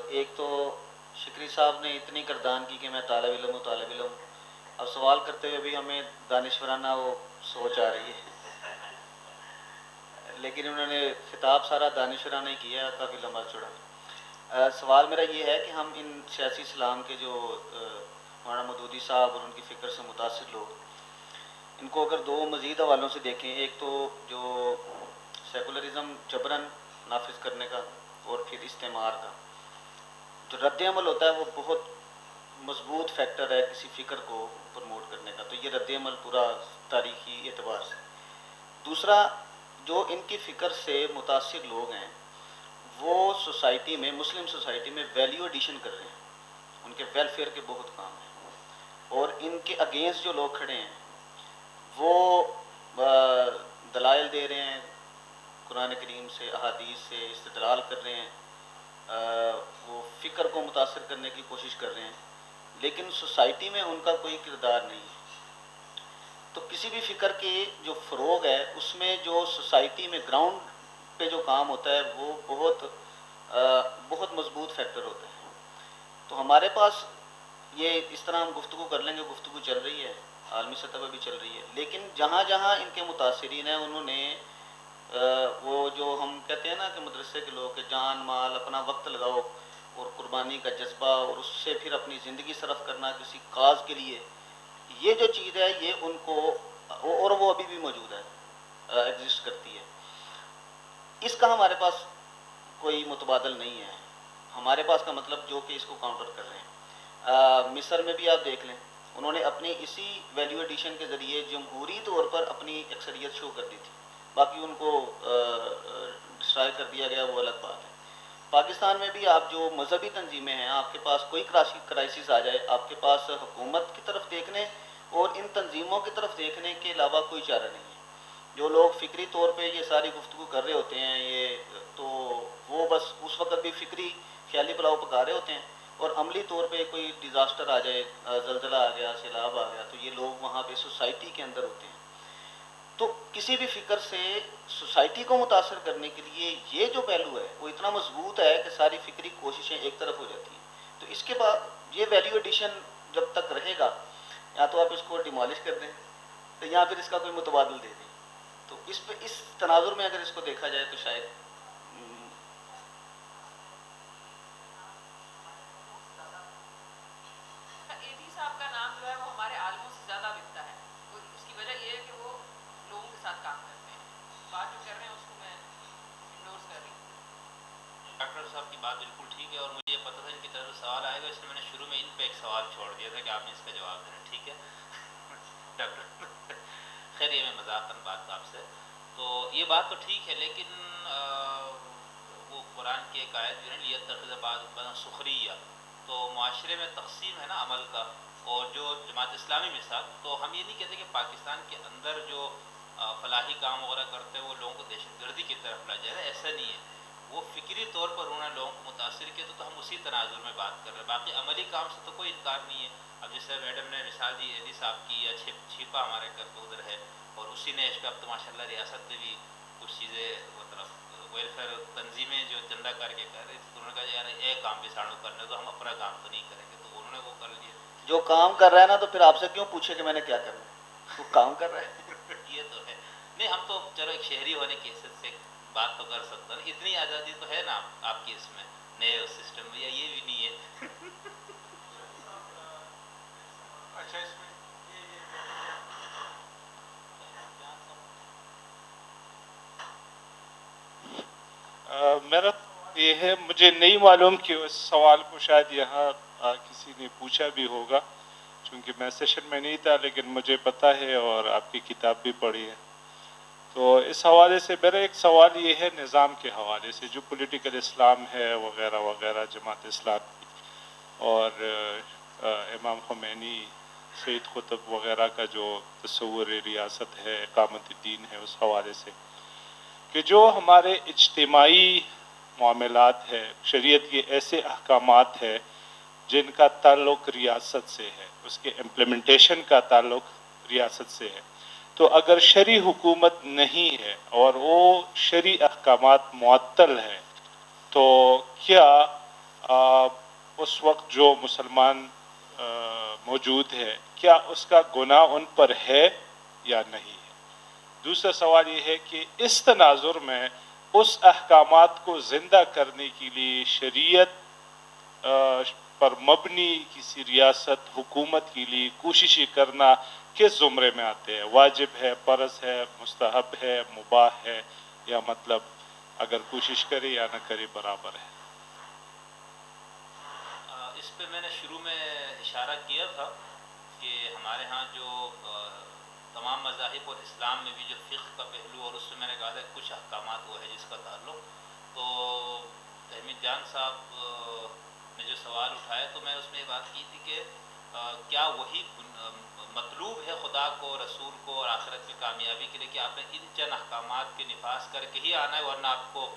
ایک تو شکری صاحب نے اتنی گردان کی کہ میں طالب علم ہوں طالب علم. اب سوال کرتے ہوئے بھی ہمیں دانشورانہ وہ سوچ آ رہی ہے، لیکن انہوں نے خطاب سارا دانشورانہ ہی کیا، کافی لمبا چوڑا. سوال میرا یہ ہے کہ ہم ان سیاسی اسلام کے جو مولانا مودودی صاحب اور ان کی فکر سے متاثر لوگ، ان کو اگر دو مزید حوالوں سے دیکھیں، ایک تو جو سیکولرزم جبراً نافذ کرنے کا، اور پھر استعمار کا جو رد عمل ہوتا ہے وہ بہت مضبوط فیکٹر ہے کسی فکر کو پروموٹ کرنے کا. تو یہ رد عمل پورا تاریخی اعتبار سے. دوسرا، جو ان کی فکر سے متاثر لوگ ہیں وہ سوسائٹی میں، مسلم سوسائٹی میں ویلیو ایڈیشن کر رہے ہیں، ان کے ویلفیئر کے بہت کام ہیں، اور ان کے اگینسٹ جو لوگ کھڑے ہیں وہ دلائل دے رہے ہیں، قرآن کریم سے احادیث سے استدلال کر رہے ہیں، وہ فکر کو متاثر کرنے کی کوشش کر رہے ہیں، لیکن سوسائٹی میں ان کا کوئی کردار نہیں ہے. تو کسی بھی فکر کی جو فروغ ہے اس میں جو سوسائٹی میں گراؤنڈ پہ جو کام ہوتا ہے وہ بہت مضبوط فیکٹر ہوتا ہے. تو ہمارے پاس یہ اس طرح ہم گفتگو کر لیں گے، گفتگو چل رہی ہے، عالمی سطح پہ بھی چل رہی ہے، لیکن جہاں جہاں ان کے متاثرین ہیں انہوں نے وہ جو ہم کہتے ہیں نا کہ مدرسے کے لوگ کہ جان مال اپنا وقت لگاؤ اور قربانی کا جذبہ اور اس سے پھر اپنی زندگی صرف کرنا کسی کاز کے لیے، یہ جو چیز ہے یہ ان کو، اور وہ ابھی بھی موجود ہے، ایگزسٹ کرتی ہے. اس کا ہمارے پاس کوئی متبادل نہیں ہے. ہمارے پاس کا مطلب جو کہ اس کو کاؤنٹر کر رہے ہیں. مصر میں بھی آپ دیکھ لیں، انہوں نے اپنی اسی ویلیو ایڈیشن کے ذریعے جمہوری طور پر اپنی اکثریت شو کر دی تھی، باقی ان کو ڈسٹرائے کر دیا گیا، وہ الگ بات ہے. پاکستان میں بھی آپ جو مذہبی تنظیمیں ہیں، آپ کے پاس کوئی کرائسس آ جائے، آپ کے پاس حکومت کی طرف دیکھنے اور ان تنظیموں کی طرف دیکھنے کے علاوہ کوئی چارہ نہیں ہے. جو لوگ فکری طور پہ یہ ساری گفتگو کر رہے ہوتے ہیں تو وہ بس اس وقت بھی فکری خیالی پلاؤ پکا رہے ہوتے ہیں، اور عملی طور پہ کوئی ڈیزاسٹر آ جائے، زلزلہ آ گیا، سیلاب آ گیا، تو یہ لوگ وہاں پہ سوسائٹی کے اندر ہوتے ہیں. تو کسی بھی فکر سے سوسائٹی کو متاثر کرنے کے لیے یہ جو پہلو ہے وہ اتنا مضبوط ہے کہ ساری فکری کوششیں ایک طرف ہو جاتی ہیں. تو اس کے بعد یہ ویلیو ایڈیشن جب تک رہے گا، یا تو آپ اس کو ڈیمالش کر دیں یا پھر اس کا کوئی متبادل دے دیں. تو اس پہ اس تناظر میں اگر اس کو دیکھا جائے تو شاید ایدھی صاحب کا نام جو ہے وہ ہمارے عالموں سے زیادہ بکتا ہے. اس کی وجہ یہ ہے کہ وہ لوگوں کے ساتھ کام کرتے ہیں. بات جو کر رہے ہیں اس کو میں انڈورس کر رہی ہوں. ڈاکٹر صاحب کی بات بالکل ٹھیک ہے، اور مجھے یہ پتہ تھا ان کی طرف سے سوال آئے گا، اس لیے میں نے شروع میں ان پہ ایک سوال چھوڑ دیا تھا کہ آپ نے اس کا جواب دینا. ٹھیک ہے ڈاکٹر خیر یہ میں مذاقاً بات آپ سے، تو یہ بات تو ٹھیک ہے، لیکن وہ قرآن کی ایک آیت جو ہے لیتخذ بعض سخریہ، تو معاشرے میں تقسیم ہے نا عمل کا، اور جو جماعت اسلامی مثال، تو ہم یہ نہیں کہتے کہ پاکستان کے اندر جو فلاحی کام وغیرہ کرتے ہیں وہ لوگوں کو دہشت گردی کی طرف لے جا رہا ہے، ایسا نہیں ہے. وہ فکری طور پر انہوں نے لوگوں کو متاثر کیا، تو ہم اسی تناظر میں بات کر رہے ہیں. باقی عملی کام سے تو کوئی انکار نہیں ہے. اب جیسے میڈم نے مثال دی ایدھی صاحب کی، یا چھیپا ہمارے گھر پہ ادھر ہے، اور اسی نے اس پہ اب تو ماشاء اللہ ریاست میں بھی کچھ چیزیں مطلب ویلفیئر تنظیمیں جو چندہ کر کے کر رہی تھی، تو انہوں نے کہا یار ایک کام بھی سانو کرنے تو ہم اپنا کام تو نہیں کریں گے، تو انہوں نے وہ کر لیا. جو کام کر رہا ہے نا تو پھر آپ سے کیوں پوچھے کہ میں نے کیا کرنا ہے، وہ کام کر رہا ہے. یہ تو ہے. نہیں ہم تو چلو ایک شہری ہونے کی حیثیت سے بات تو کر سکتا ہوں، اتنی آزادی تو ہے نا آپ کی اس میں نئے سسٹم میں، یا یہ بھی نہیں ہے. اچھا اس میں میرا یہ ہے، مجھے نہیں معلوم کہ اس سوال کو شاید یہاں کسی نے پوچھا بھی ہوگا، چونکہ میں سیشن میں نہیں تھا، لیکن مجھے پتہ ہے اور آپ کی کتاب بھی پڑھی ہے. تو اس حوالے سے میرا ایک سوال یہ ہے نظام کے حوالے سے، جو پولیٹیکل اسلام ہے وغیرہ وغیرہ، جماعت اسلام اور امام خمینی، سید قطب وغیرہ کا جو تصور ریاست ہے، اقامت دین ہے، اس حوالے سے کہ جو ہمارے اجتماعی معاملات ہے، شریعت کے ایسے احکامات ہے جن کا تعلق ریاست سے ہے، اس کے امپلیمنٹیشن کا تعلق ریاست سے ہے. تو اگر شرعی حکومت نہیں ہے اور وہ شرعی احکامات معطل ہیں، تو کیا اس وقت جو مسلمان موجود ہے کیا اس کا گناہ ان پر ہے یا نہیں ہے؟ دوسرا سوال یہ ہے کہ اس تناظر میں اس احکامات کو زندہ کرنے کے لیے شریعت پر مبنی کسی ریاست حکومت کے لیے کوششیں کرنا کس زمرے میں آتے ہیں؟ واجب ہے، فرض ہے، مستحب ہے، مباح ہے، یا مطلب اگر کوشش کرے یا نہ کرے برابر ہے؟ اس پہ میں نے شروع میں اشارہ کیا تھا کہ ہمارے ہاں جو تمام مذاہب اور اسلام میں بھی جو فقہ کا پہلو، اور اس میں میں نے کہا تھا کچھ احکامات وہ ہے جس کا تعلق، تو احمد جان صاحب نے جو سوال اٹھایا تو میں اس میں یہ بات کی تھی کہ کیا وہی مطلوب ہے خدا کو، رسول کو اور آخرت کی کامیابی کے لیے کہ آپ نے ان چند احکامات کے نفاذ کر کے ہی آنا ہے، ورنہ آپ کو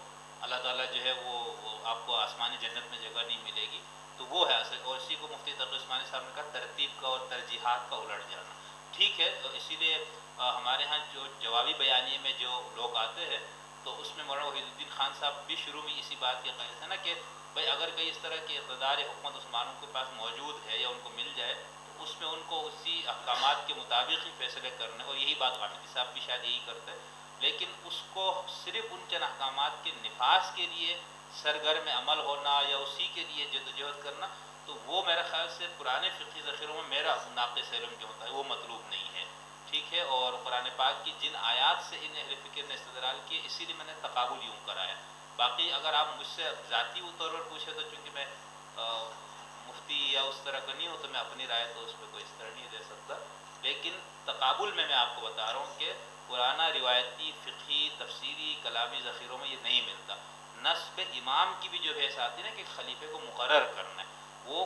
اللہ تعالیٰ جو ہے وہ آپ کو آسمانی جنت میں جگہ نہیں ملے گی؟ تو وہ ہے اصل، اور اسی کو مفتی تقی عثمانی صاحب نے کہا ترتیب کا اور ترجیحات کا الٹ جانا۔ ٹھیک ہے، تو اسی لیے ہمارے ہاں جو جوابی بیانیے میں جو لوگ آتے ہیں تو اس میں مولانا وحید الدین خان صاحب بھی شروع میں اسی بات کے قائل تھے نا کہ بھائی اگر کئی اس طرح کی اقتدار حکومت مسلمانوں کے پاس موجود ہے یا ان کو مل جائے تو اس میں ان کو اسی احکامات کے مطابق ہی فیصلے کرنے، اور یہی بات غامدی صاحب بھی شاید یہی کرتے، لیکن اس کو صرف ان چند احکامات کے نفاذ کے لیے سرگرم عمل ہونا یا اسی کے لیے جدوجہد کرنا، تو وہ میرے خیال سے پرانے فقہی ذخیروں میں میرا ناقص علم جو ہوتا ہے وہ مطلوب نہیں ہے۔ ٹھیک ہے، اور قرآن پاک کی جن آیات سے ان اہل فکر نے استدلال کیے اسی لیے میں نے تقابل یوں کرایا۔ باقی اگر آپ مجھ سے ذاتی طور پر پوچھے تو چونکہ میں مفتی یا اس طرح کا نہیں ہوں تو میں اپنی رائے تو اس پہ کوئی اس طرح نہیں دے سکتا، لیکن تقابل میں آپ کو بتا رہا ہوں کہ پرانا روایتی فقہی تفسیری کلامی ذخیروں میں یہ نہیں ملتا۔ نصب امام کی بھی جو حیث آتی ہے نا کہ خلیفے کو مقرر کرنا ہے، وہ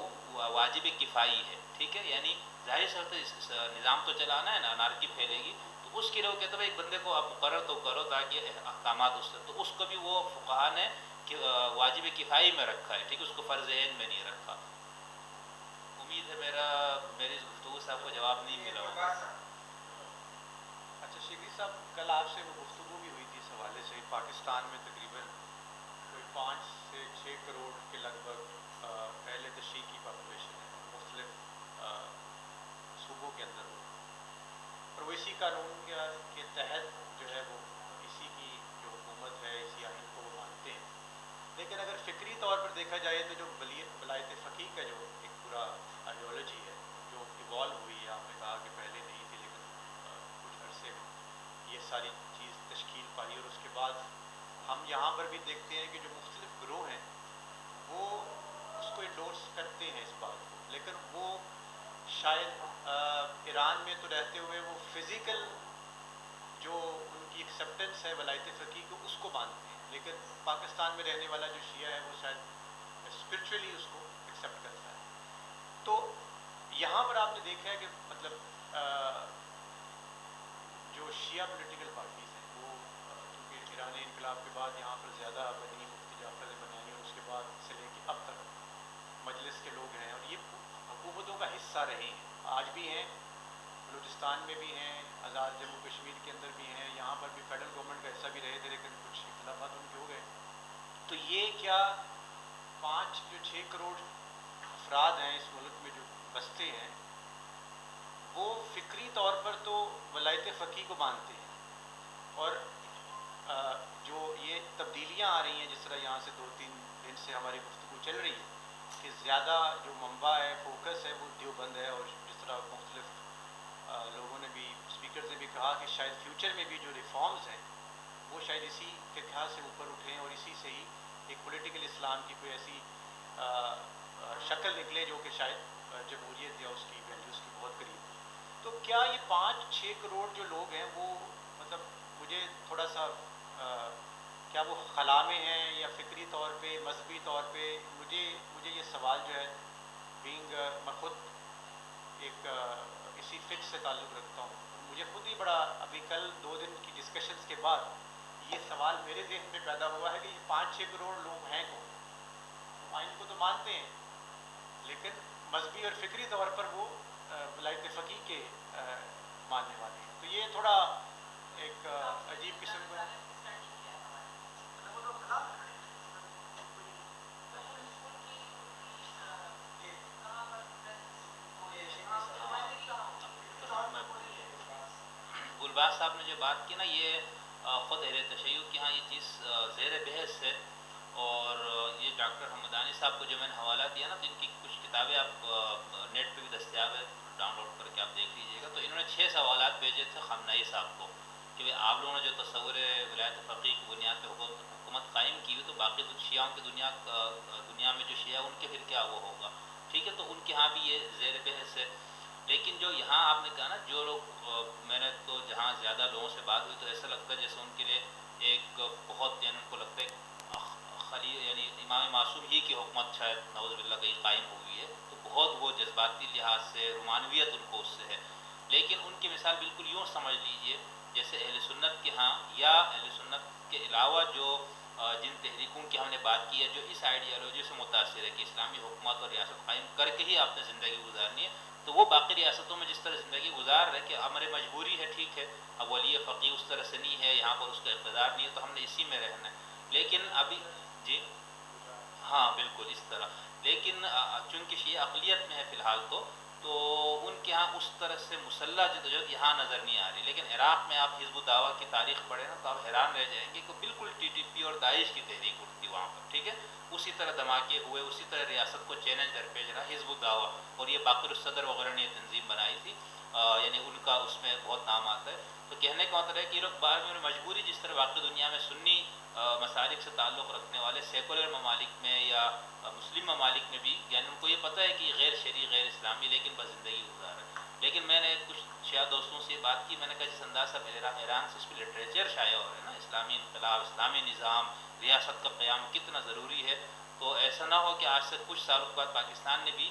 واجب کفائی ہے۔ ٹھیک ہے، یعنی ظاہر سے نظام تو چلانا ہے نا، انارکی پھیلے گی تو اس کے لیے وہ کہتے ہیں ایک بندے کو آپ مقرر تو کرو تاکہ احکامات اس سے، تو اس کو بھی وہ فقہا نے واجب کفائی میں رکھا ہے۔ ٹھیک ہے، اس کو فرض عین میں نہیں رکھا۔ امید ہے میری گفتگو سے آپ کو جواب نہیں ملا ہوگا۔ اچھا شکری صاحب، کل آپ سے وہ گفتگو بھی ہوئی تھی اس حوالے سے، پاکستان میں تقریباً کوئی 5 سے 6 کروڑ کے لگ بھگ اہل تشیع کی پاپولیشن ہے مختلف صوبوں کے اندر ہو، اور وہ اسی قانون کے تحت جو ہے وہ اسی کی جو حکومت ہے اسی آئین کو وہ مانتے ہیں۔ لیکن اگر فکری طور پر دیکھا جائے تو جو ولایت فقیہ کا جو ایک پورا آئیڈیالوجی ہے جو ایوالو ہوئی ہے، آپ نے کہا کہ پہلے نہیں تھی لیکن کچھ عرصے میں یہ ساری چیز تشکیل پائی، اور اس کے بعد ہم یہاں پر بھی دیکھتے ہیں کہ جو مختلف گروہ ہیں وہ اس کو انڈورس کرتے ہیں اس بات کو، لیکن وہ شاید ایران میں تو رہتے ہوئے وہ فزیکل جو ان کی ایکسیپٹنس ہے ولایت فقیہ کو اس کو مانتے ہیں، لیکن پاکستان میں رہنے والا جو شیعہ ہے وہ شاید اسپرچولی اس کو ایکسیپٹ کرتا ہے۔ تو یہاں پر آپ نے دیکھا ہے کہ مطلب جو شیعہ پولیٹیکل پارٹیز ہیں وہ کیونکہ ایرانی انقلاب کے بعد یہاں پر زیادہ بنی، مفتی جعفر بنانی، اور اس کے بعد سے لے کے اب تک مجلس کے لوگ ہیں اور یہ حکومتوں کا حصہ رہے ہیں، آج بھی ہیں، بلوچستان میں بھی ہیں، آزاد جموں کشمیر کے اندر بھی ہیں، یہاں پر بھی فیڈرل گورنمنٹ کا حصہ بھی رہے تھے لیکن کچھ اختلافات ان کے ہو گئے۔ تو یہ کیا 5 جو 6 کروڑ افراد ہیں اس ملک میں جو بستے ہیں وہ فکری طور پر تو ولایت فقیہ کو مانتے ہیں، اور جو یہ تبدیلیاں آ رہی ہیں جس طرح یہاں سے 2-3 دن سے ہماری گفتگو چل رہی ہے کہ زیادہ جو منبع ہے فوکس ہے وہ دیوبند ہے، اور جس طرح مختلف لوگوں نے بھی اسپیکرز نے بھی کہا کہ شاید فیوچر میں بھی جو ریفارمز ہیں وہ شاید اسی فقہ سے اوپر اٹھیں اور اسی سے ہی ایک پولیٹیکل اسلام کی کوئی ایسی شکل نکلے جو کہ شاید جمہوریت یا اس کی ویلیوز کی بہت قریب ہو۔ تو کیا یہ 5-6 کروڑ جو لوگ ہیں وہ مطلب مجھے تھوڑا سا کیا وہ خلا میں ہیں یا فکری طور پہ مذہبی طور پہ، مجھے یہ سوال جو ہے بینگ میں خود ایک اسی فکر سے تعلق رکھتا ہوں، مجھے خود ہی بڑا ابھی کل 2 دن کی ڈسکشنز کے بعد یہ سوال میرے ذہن میں پیدا ہوا ہے کہ یہ 5-6 کروڑ لوگ ہیں کون؟ وہ آئین کو تو مانتے ہیں لیکن مذہبی اور فکری طور پر وہ ولایت فقیہ کے ماننے والے ہیں، تو یہ تھوڑا ایک عجیب قسم کا عبدالباس صاحب نے جو بات کی نا یہ خود اہل تشیع کی ہاں یہ چیز زیر بحث ہے. اور یہ ڈاکٹر حمدانی صاحب کو جو میں نے حوالہ دیا نا تو ان کی کچھ کتابیں آپ نیٹ پہ بھی دستیاب ہے, ڈاؤن لوڈ کر کے آپ دیکھ لیجیے گا. تو انہوں نے 6 سوالات بھیجے تھے خامنہئی صاحب کو کہ آپ لوگوں نے جو تصور ولایت فقیہ کی بنیاد پہ حکومت قائم کی ہوئی تو باقی تو شیعوں کی دنیا میں جو شیعہ ان کے پھر کیا وہ ہوگا. ٹھیک ہے, تو ان کے ہاں بھی یہ زیر بحث ہے. لیکن جو یہاں آپ نے کہا نا جو لوگ میں نے تو جہاں زیادہ لوگوں سے بات ہوئی تو ایسا لگتا ہے جیسے ان کے لیے ایک بہت یعنی ان کو لگتا ہے یعنی امام معصوم ہی کی حکومت شاید نعوذ باللہ کہیں قائم ہوئی ہے. تو بہت وہ جذباتی لحاظ سے رومانویت ان کو اس سے ہے. لیکن ان کی مثال بالکل یوں سمجھ لیجئے جیسے اہل سنت کے ہاں یا اہل سنت کے علاوہ جو جن تحریکوں کی ہم نے بات کی ہے جو اس آئیڈیالوجی سے متاثر ہے کہ اسلامی حکومت اور ریاست قائم کر کے ہی آپ نے زندگی گزارنی ہے, تو وہ باقی ریاستوں میں جس طرح زندگی گزار رہے کہ ہماری مجبوری ہے, ٹھیک ہے, اب ولی فقیہ اس طرح سے نہیں ہے, یہاں پر اس کا اقتدار نہیں ہے تو ہم نے اسی میں رہنا ہے. لیکن ابھی جی ہاں بالکل اس طرح. لیکن چونکہ شیعہ اقلیت میں ہے فی الحال تو ان کے ہاں اس طرح سے مسلح جدوجہد یہاں نظر نہیں آ رہی. لیکن عراق میں آپ حزب الدعوہ کی تاریخ پڑھیں نا تو آپ حیران رہ جائیں گے کہ بالکل ٹی ٹی پی اور داعش کی تحریک اٹھتی وہاں پر. ٹھیک ہے, اسی طرح دھماکے ہوئے, اسی طرح ریاست کو چیلنج درپیش رہا حزب الدعوہ, اور یہ باقر الصدر وغیرہ نے یہ تنظیم بنائی تھی, یعنی ان کا اس میں بہت نام آتا ہے. تو کہنے کا مطلب ہے کہ یہ لوگ بعد میں مجبوری جس طرح باقی دنیا میں سنی مسالک سے تعلق رکھنے والے سیکولر ممالک میں یا مسلم ممالک میں بھی یعنی ان کو یہ پتہ ہے کہ غیر شرعی غیر اسلامی لیکن بس زندگی گزار ہے. لیکن میں نے کچھ شیعہ دوستوں سے بات کی, میں نے کہا جس انداز سے ایران سے اس پہ لٹریچر شائع ہو رہا ہے نا اسلامی انقلاب, اسلامی نظام, ریاست کا قیام کتنا ضروری ہے, تو ایسا نہ ہو کہ آج سے کچھ سالوں کے بعد پاکستان نے بھی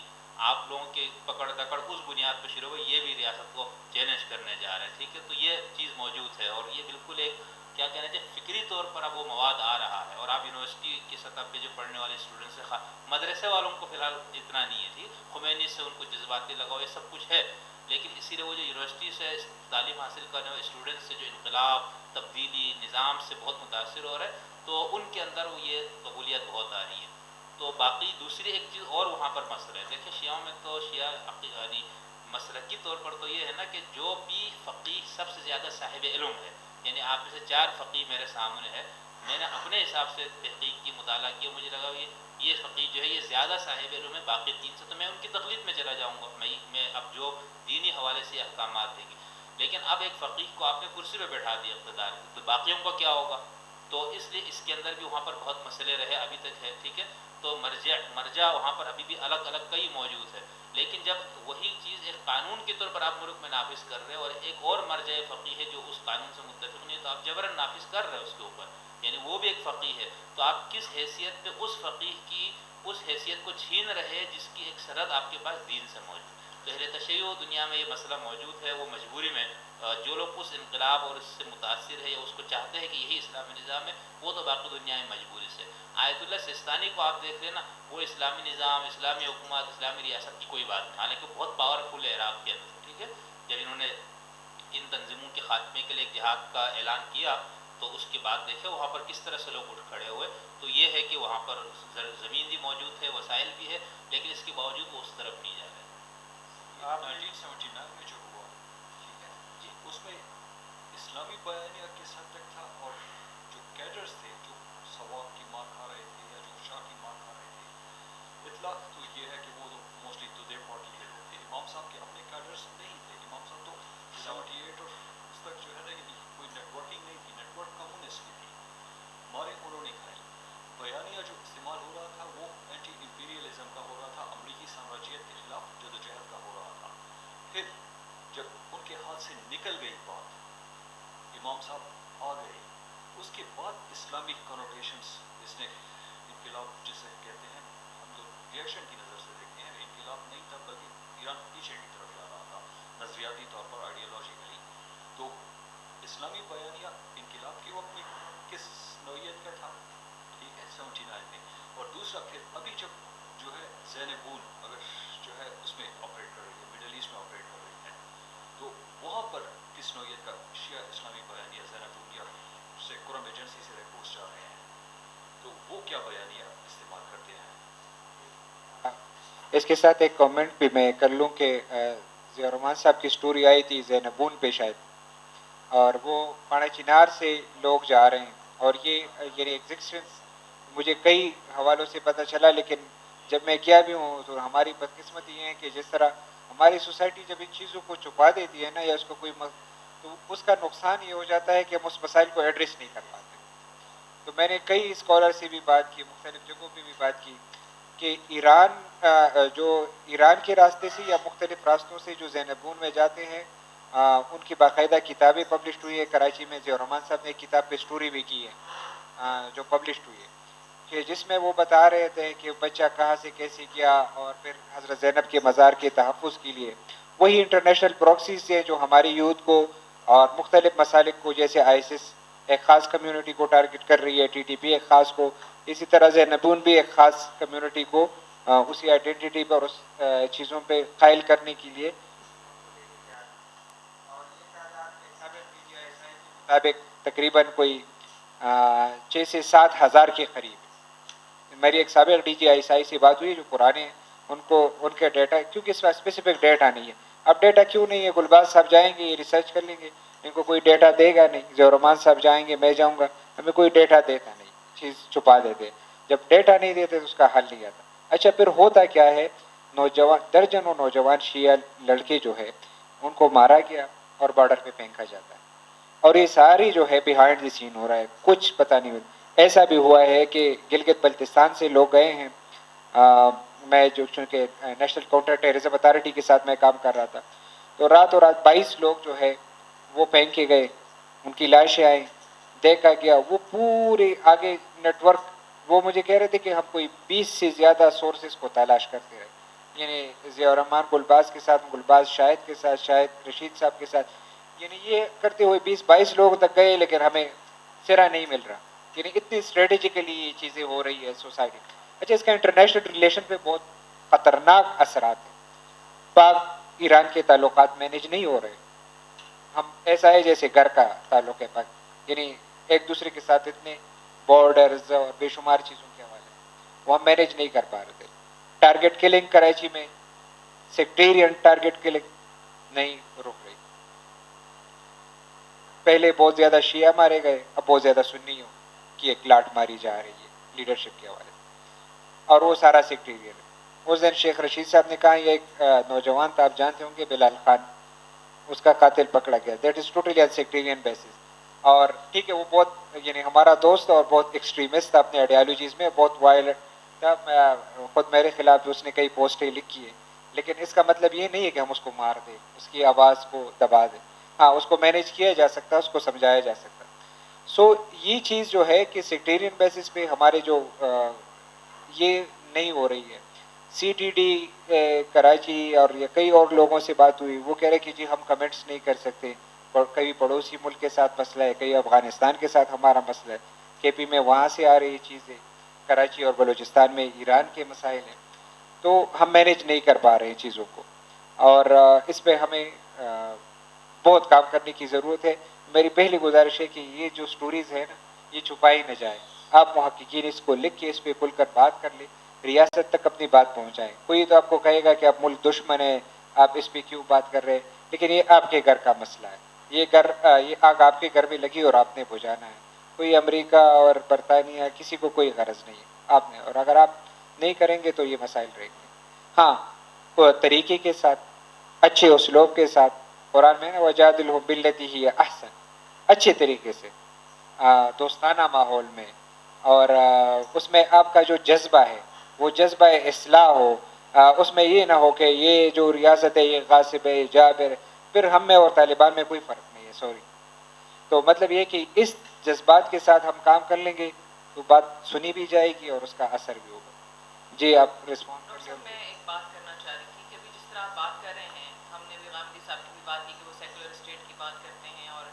آپ لوگوں کے پکڑ دکڑ اس بنیاد پہ شروع ہوئی, یہ بھی ریاست کو چیلنج کرنے جا رہا ہے. ٹھیک ہے, تو یہ چیز موجود ہے اور یہ بالکل ایک کیا کہنا چاہیے فکری طور پر اب وہ مواد آ رہا ہے. اور آپ یونیورسٹی کی سطح پہ جو پڑھنے والے اسٹوڈنٹس ہیں, مدرسے والوں کو فی الحال اتنا نہیں ہے, ٹھیک, خمینی سے ان کو جذباتی لگاؤ یہ سب کچھ ہے, لیکن اسی لیے وہ جو یونیورسٹی سے تعلیم حاصل کرنے والے اسٹوڈنٹس سے جو انقلاب تبدیلی نظام سے بہت متاثر ہو رہا ہے تو ان کے اندر وہ یہ قبولیت بہت آ رہی ہے. تو باقی دوسری ایک چیز اور وہاں پر مسئلہ ہے, دیکھیں شیعوں میں تو شیعہ یعنی مسلکی طور پر تو یہ ہے نا کہ جو بھی فقیہ سب سے زیادہ صاحب علم ہے, یعنی آپ میں سے 4 فقیہ میرے سامنے ہے, میں نے اپنے حساب سے تحقیق کی مطالعہ کیا, مجھے لگا یہ فقیہ جو ہے یہ زیادہ صاحب علم ہے باقی 3 سے, تو میں ان کی تقلید میں چلا جاؤں گا. میں اب جو دینی حوالے سے احکامات دیں گے, لیکن اب ایک فقیہ کو آپ نے کرسی پہ بیٹھا دیا اقتدار کی, تو باقیوں کا کیا ہوگا؟ تو اس لیے اس کے اندر بھی وہاں پر بہت مسئلے رہے ابھی تک ہے. ٹھیک ہے, تو مرجع وہاں پر ابھی بھی الگ الگ کئی موجود ہے, لیکن جب وہی چیز ایک قانون کے طور پر آپ ملک میں نافذ کر رہے ہیں اور ایک اور مرجع فقیہ ہے جو اس قانون سے متفق نہیں ہے تو آپ جبراً نافذ کر رہے ہیں اس کے اوپر, یعنی وہ بھی ایک فقیہ ہے, تو آپ کس حیثیت پہ اس فقیہ کی اس حیثیت کو چھین رہے ہیں جس کی ایک سرحد آپ کے پاس دین سے موجود. تو اہل تشیع دنیا میں یہ مسئلہ موجود ہے, وہ مجبوری میں جو لوگ اس انقلاب اور اس سے متاثر ہے یا اس کو چاہتے ہیں کہ یہی اسلامی نظام ہے, وہ تو باقی دنیا میں مجبوری سے. آیت اللہ سستانی کو آپ دیکھ رہے نا, وہ اسلامی نظام, اسلامی حکومت, اسلامی ریاست کی کوئی بات نہیں, حالانکہ بہت پاورفل ہے عراق کے اندر. ٹھیک ہے, جب انہوں نے ان تنظیموں کے خاتمے کے لیے ایک جہاد کا اعلان کیا تو اس کے بعد دیکھے وہاں پر کس طرح سے لوگ اٹھ کھڑے ہوئے. تو یہ ہے کہ وہاں پر زمین بھی موجود ہے, وسائل بھی ہے, لیکن اس کے باوجود وہ اس طرف نہیں جا رہے. آپ 1979 میں جو ہوا, ٹھیک ہے جی, اس میں اسلامی بیانیہ کس حد تک تھا, اور جو کیڈرز تھے جو سواب کی مار کھا رہے تھے یا جو شاہ کی مار کھا رہے تھے, اطلاع تو یہ ہے کہ وہ موسٹلی تو دے پارٹی کے لوگ تھے. امام صاحب کے اپنے کیڈرز نہیں تھے. امام صاحب تو 78 اور اس تک جو ہے نا کہ کوئی نیٹ ورکنگ نہیں تھی, نیٹ ورک کمیونسٹ کی تھی, مارے انہوں نے کھائی. بیانیہ جو استعمال ہو رہا تھا وہ اینٹی امپیریلزم کا ہو رہا تھا, امریکی سامراجیت کے خلاف جدوجہد کا ہو رہا تھا. پھر جب ان کے ہاتھ سے نکل گئی بات, امام صاحب آ گئے, اس کے بعد اسلامک کنوٹیشنز, اس نے انقلاب جسے کہتے ہیں ہم لوگ ریئیکشن کی نظر سے دیکھتے ہیں, انقلاب نہیں تھا بلکہ ایران پیچھے کی طرف جا رہا تھا نظریاتی طور پر, آئیڈیالوجیکلی. تو اسلامی بیانیہ انقلاب کے وقت میں کس نوعیت کا تھا, ٹھیک ہے, 79 میں. اور دوسرا پھر ابھی جب جو ہے زینبون اگر جو ہے اس میں آپریٹ کر رہی ہے, مڈل ایسٹ میں آپریٹ کر رہی ہے, تو وہاں پر کس نوعیت کا شیعہ اسلامی بیانیہ زینبون یا سے قرآن ایجنسی سے رپورٹس جا رہے ہیں, تو وہ کیا بیانیہ استعمال کرتے ہیں. اس کے ساتھ ایک کامنٹ بھی میں کر لوں کہ ضیاء الرحمان صاحب کی سٹوری آئی تھی زینبون پہ, شاید اور وہ پاڑا چنار سے لوگ جا رہے ہیں، اور یہ یعنی ایگزسٹنس مجھے کئی حوالوں سے پتہ چلا، لیکن جب میں کیا بھی ہوں تو ہماری بدقسمتی یہ ہے کہ جس طرح ہماری سوسائٹی جب ان چیزوں کو چھپا دیتی ہے نا، یا اس کو کوئی تو اس کا نقصان یہ ہو جاتا ہے کہ ہم اس مسائل کو ایڈریس نہیں کر پاتے. تو میں نے کئی اسکالر سے بھی بات کی، مختلف جگہوں پہ بھی بات کی کہ ایران کے راستے سے یا مختلف راستوں سے جو زینبون میں جاتے ہیں، ان کی باقاعدہ کتابیں پبلشڈ ہوئی ہے. کراچی میں ضیاء الرحمان صاحب نے ایک کتاب پہ اسٹوری بھی کی ہے جو پبلشڈ ہوئی ہے، کہ جس میں وہ بتا رہے تھے کہ بچہ کہاں سے کیسے کیا، اور پھر حضرت زینب کے مزار کے تحفظ کے لیے وہی انٹرنیشنل پروکسیز ہیں جو ہماری یوتھ کو اور مختلف مسالک کو، جیسے آئیسس ایک خاص کمیونٹی کو ٹارگٹ کر رہی ہے، ٹی ٹی پی ایک خاص کو، اسی طرح زینبون بھی ایک خاص کمیونٹی کو اسی آئیڈینٹی پر اس چیزوں پہ قائل کرنے کے لیے. مطابق تقریباً کوئی 6 سے 7 ہزار کے قریب. میری ایک سابق D G I S I سے بات ہوئی جو پرانے ہیں، ان کے ڈیٹا، کیونکہ اس کا اسپیسیفک ڈیٹا نہیں ہے. اب ڈیٹا کیوں نہیں ہے؟ گلباز صاحب جائیں گے، یہ ریسرچ کر لیں گے، ان کو کوئی ڈیٹا دے گا نہیں. ضیاء الرحمان صاحب جائیں گے، میں جاؤں گا، ہمیں کوئی ڈیٹا دیتا نہیں، چیز چھپا دیتے. جب ڈیٹا نہیں دیتے تو اس کا حل نہیں آتا. اچھا پھر ہوتا کیا ہے؟ درجنوں نوجوان شیعہ لڑکے جو ہے ان کو مارا گیا اور بارڈر پہ پھینکا جاتا ہے، اور یہ ساری جو ہے بیہائنڈ دی سین ہو رہا ہے، کچھ پتہ نہیں ہوتا. ایسا بھی ہوا ہے کہ گلگت بلتستان سے لوگ گئے ہیں، میں جو چونکہ نیشنل کاؤنٹر ٹیررزم اتھارٹی کے ساتھ میں کام کر رہا تھا، تو راتوں رات 22 لوگ جو ہے وہ پھینکے گئے، ان کی لاشیں آئیں، دیکھا گیا. وہ پورے آگے نیٹ ورک، وہ مجھے کہہ رہے تھے کہ ہم کوئی 20 سے زیادہ سورسز کو تلاش کرتے رہے، یعنی ضیاء الرحمان گلباز کے ساتھ، گلباز شاہد کے ساتھ، شاہد رشید صاحب کے ساتھ، یعنی یہ کرتے ہوئے 20-22 لوگ تک گئے، لیکن ہمیں سرا نہیں مل رہا. یعنی اتنی اسٹریٹجیکلی یہ چیزیں ہو رہی ہے سوسائٹی. اچھا اس کا انٹرنیشنل ریلیشن پہ بہت خطرناک اثرات ہیں. پاک ایران کے تعلقات مینیج نہیں ہو رہے. ہم ایسا ہے جیسے گھر کا تعلق ہے پاک، یعنی ایک دوسرے کے ساتھ اتنے بارڈرز اور بے شمار چیزوں کے حوالے وہ ہم مینیج نہیں کر پا رہے تھے. ٹارگٹ کلنگ کراچی میں، سیکٹیرین ٹارگٹ کلنگ نہیں رک رہی. پہلے بہت زیادہ شیعہ مارے گئے، اب بہت زیادہ سنیوں کی ایک لاٹ ماری جا رہی ہے لیڈرشپ کے حوالے، اور وہ سارا سیکٹیرین ہے. اس دن شیخ رشید صاحب نے کہا، یہ ایک نوجوان تھا، آپ جانتے ہوں گے، بلال خان، اس کا قاتل پکڑا گیا. That is totally on sectarian basis. اور ٹھیک ہے وہ بہت یعنی ہمارا دوست اور بہت ایکسٹریمسٹ تھا اپنے آئیڈیالوجیز میں، بہت وائلنٹ تھا. خود میرے خلاف اس نے کئی پوسٹیں لکھی ہیں، لیکن اس کا مطلب یہ نہیں ہے کہ ہم اس کو مار دیں، اس کی آواز کو دبا دیں. ہاں اس کو مینیج کیا جا سکتا ہے، اس کو سمجھایا جا سکتا ہے. سو یہ چیز جو ہے کہ سیکٹیرین بیسس پہ ہمارے جو یہ نہیں ہو رہی ہے. سی ٹی ڈی کراچی اور کئی اور لوگوں سے بات ہوئی، وہ کہہ رہے کہ جی ہم کمنٹس نہیں کر سکتے، کئی پڑوسی ملک کے ساتھ مسئلہ ہے، کئی افغانستان کے ساتھ ہمارا مسئلہ ہے، کے پی میں وہاں سے آ رہی چیزیں، کراچی اور بلوچستان میں ایران کے مسائل ہیں، تو ہم مینیج نہیں کر پا رہے ہیں چیزوں کو، اور اس پہ ہمیں بہت کام کرنے کی ضرورت ہے. میری پہلی گزارش ہے کہ یہ جو سٹوریز ہے نا، یہ چھپائی نہ جائے. آپ محققین اس کو لکھ کے اس پہ کھل کر بات کر لیں، ریاست تک اپنی بات پہنچائیں. کوئی تو آپ کو کہے گا کہ آپ ملک دشمن ہے، آپ اس پہ کیوں بات کر رہے ہیں، لیکن یہ آپ کے گھر کا مسئلہ ہے. یہ آگ آپ کے گھر میں لگی اور آپ نے بجھانا ہے. کوئی امریکہ اور برطانیہ کسی کو کوئی غرض نہیں ہے آپ نے، اور اگر آپ نہیں کریں گے تو یہ مسائل رہیں گے. ہاں طریقے کے ساتھ، اچھے اسلوب کے ساتھ. قرآن میں وَجَادِلْهُم بِالَّتِي هِيَ أَحْسَنُ، اچھے طریقے سے، دوستانہ ماحول میں، اور اس میں آپ کا جو جذبہ ہے وہ جذبہ اصلاح ہو. اس میں یہ نہ ہو کہ یہ جو ریاست ہے یہ غاصب ہے، جابر ہے. پھر ہم میں اور طالبان میں کوئی فرق نہیں ہے، سوری. تو مطلب یہ کہ اس جذبات کے ساتھ ہم کام کر لیں گے تو بات سنی بھی جائے گی اور اس کا اثر بھی ہوگا. جی آپ رسپونڈ کر لیں. میں ایک بات کرنا چاہ رہی تھی کہ ابھی جس طرح آپ بات کر رہے ہیں، ہم نے بھی غامدی صاحب کی بھی بات کی کہ وہ سیکولر اسٹیٹ کی بات کرتے ہیں، اور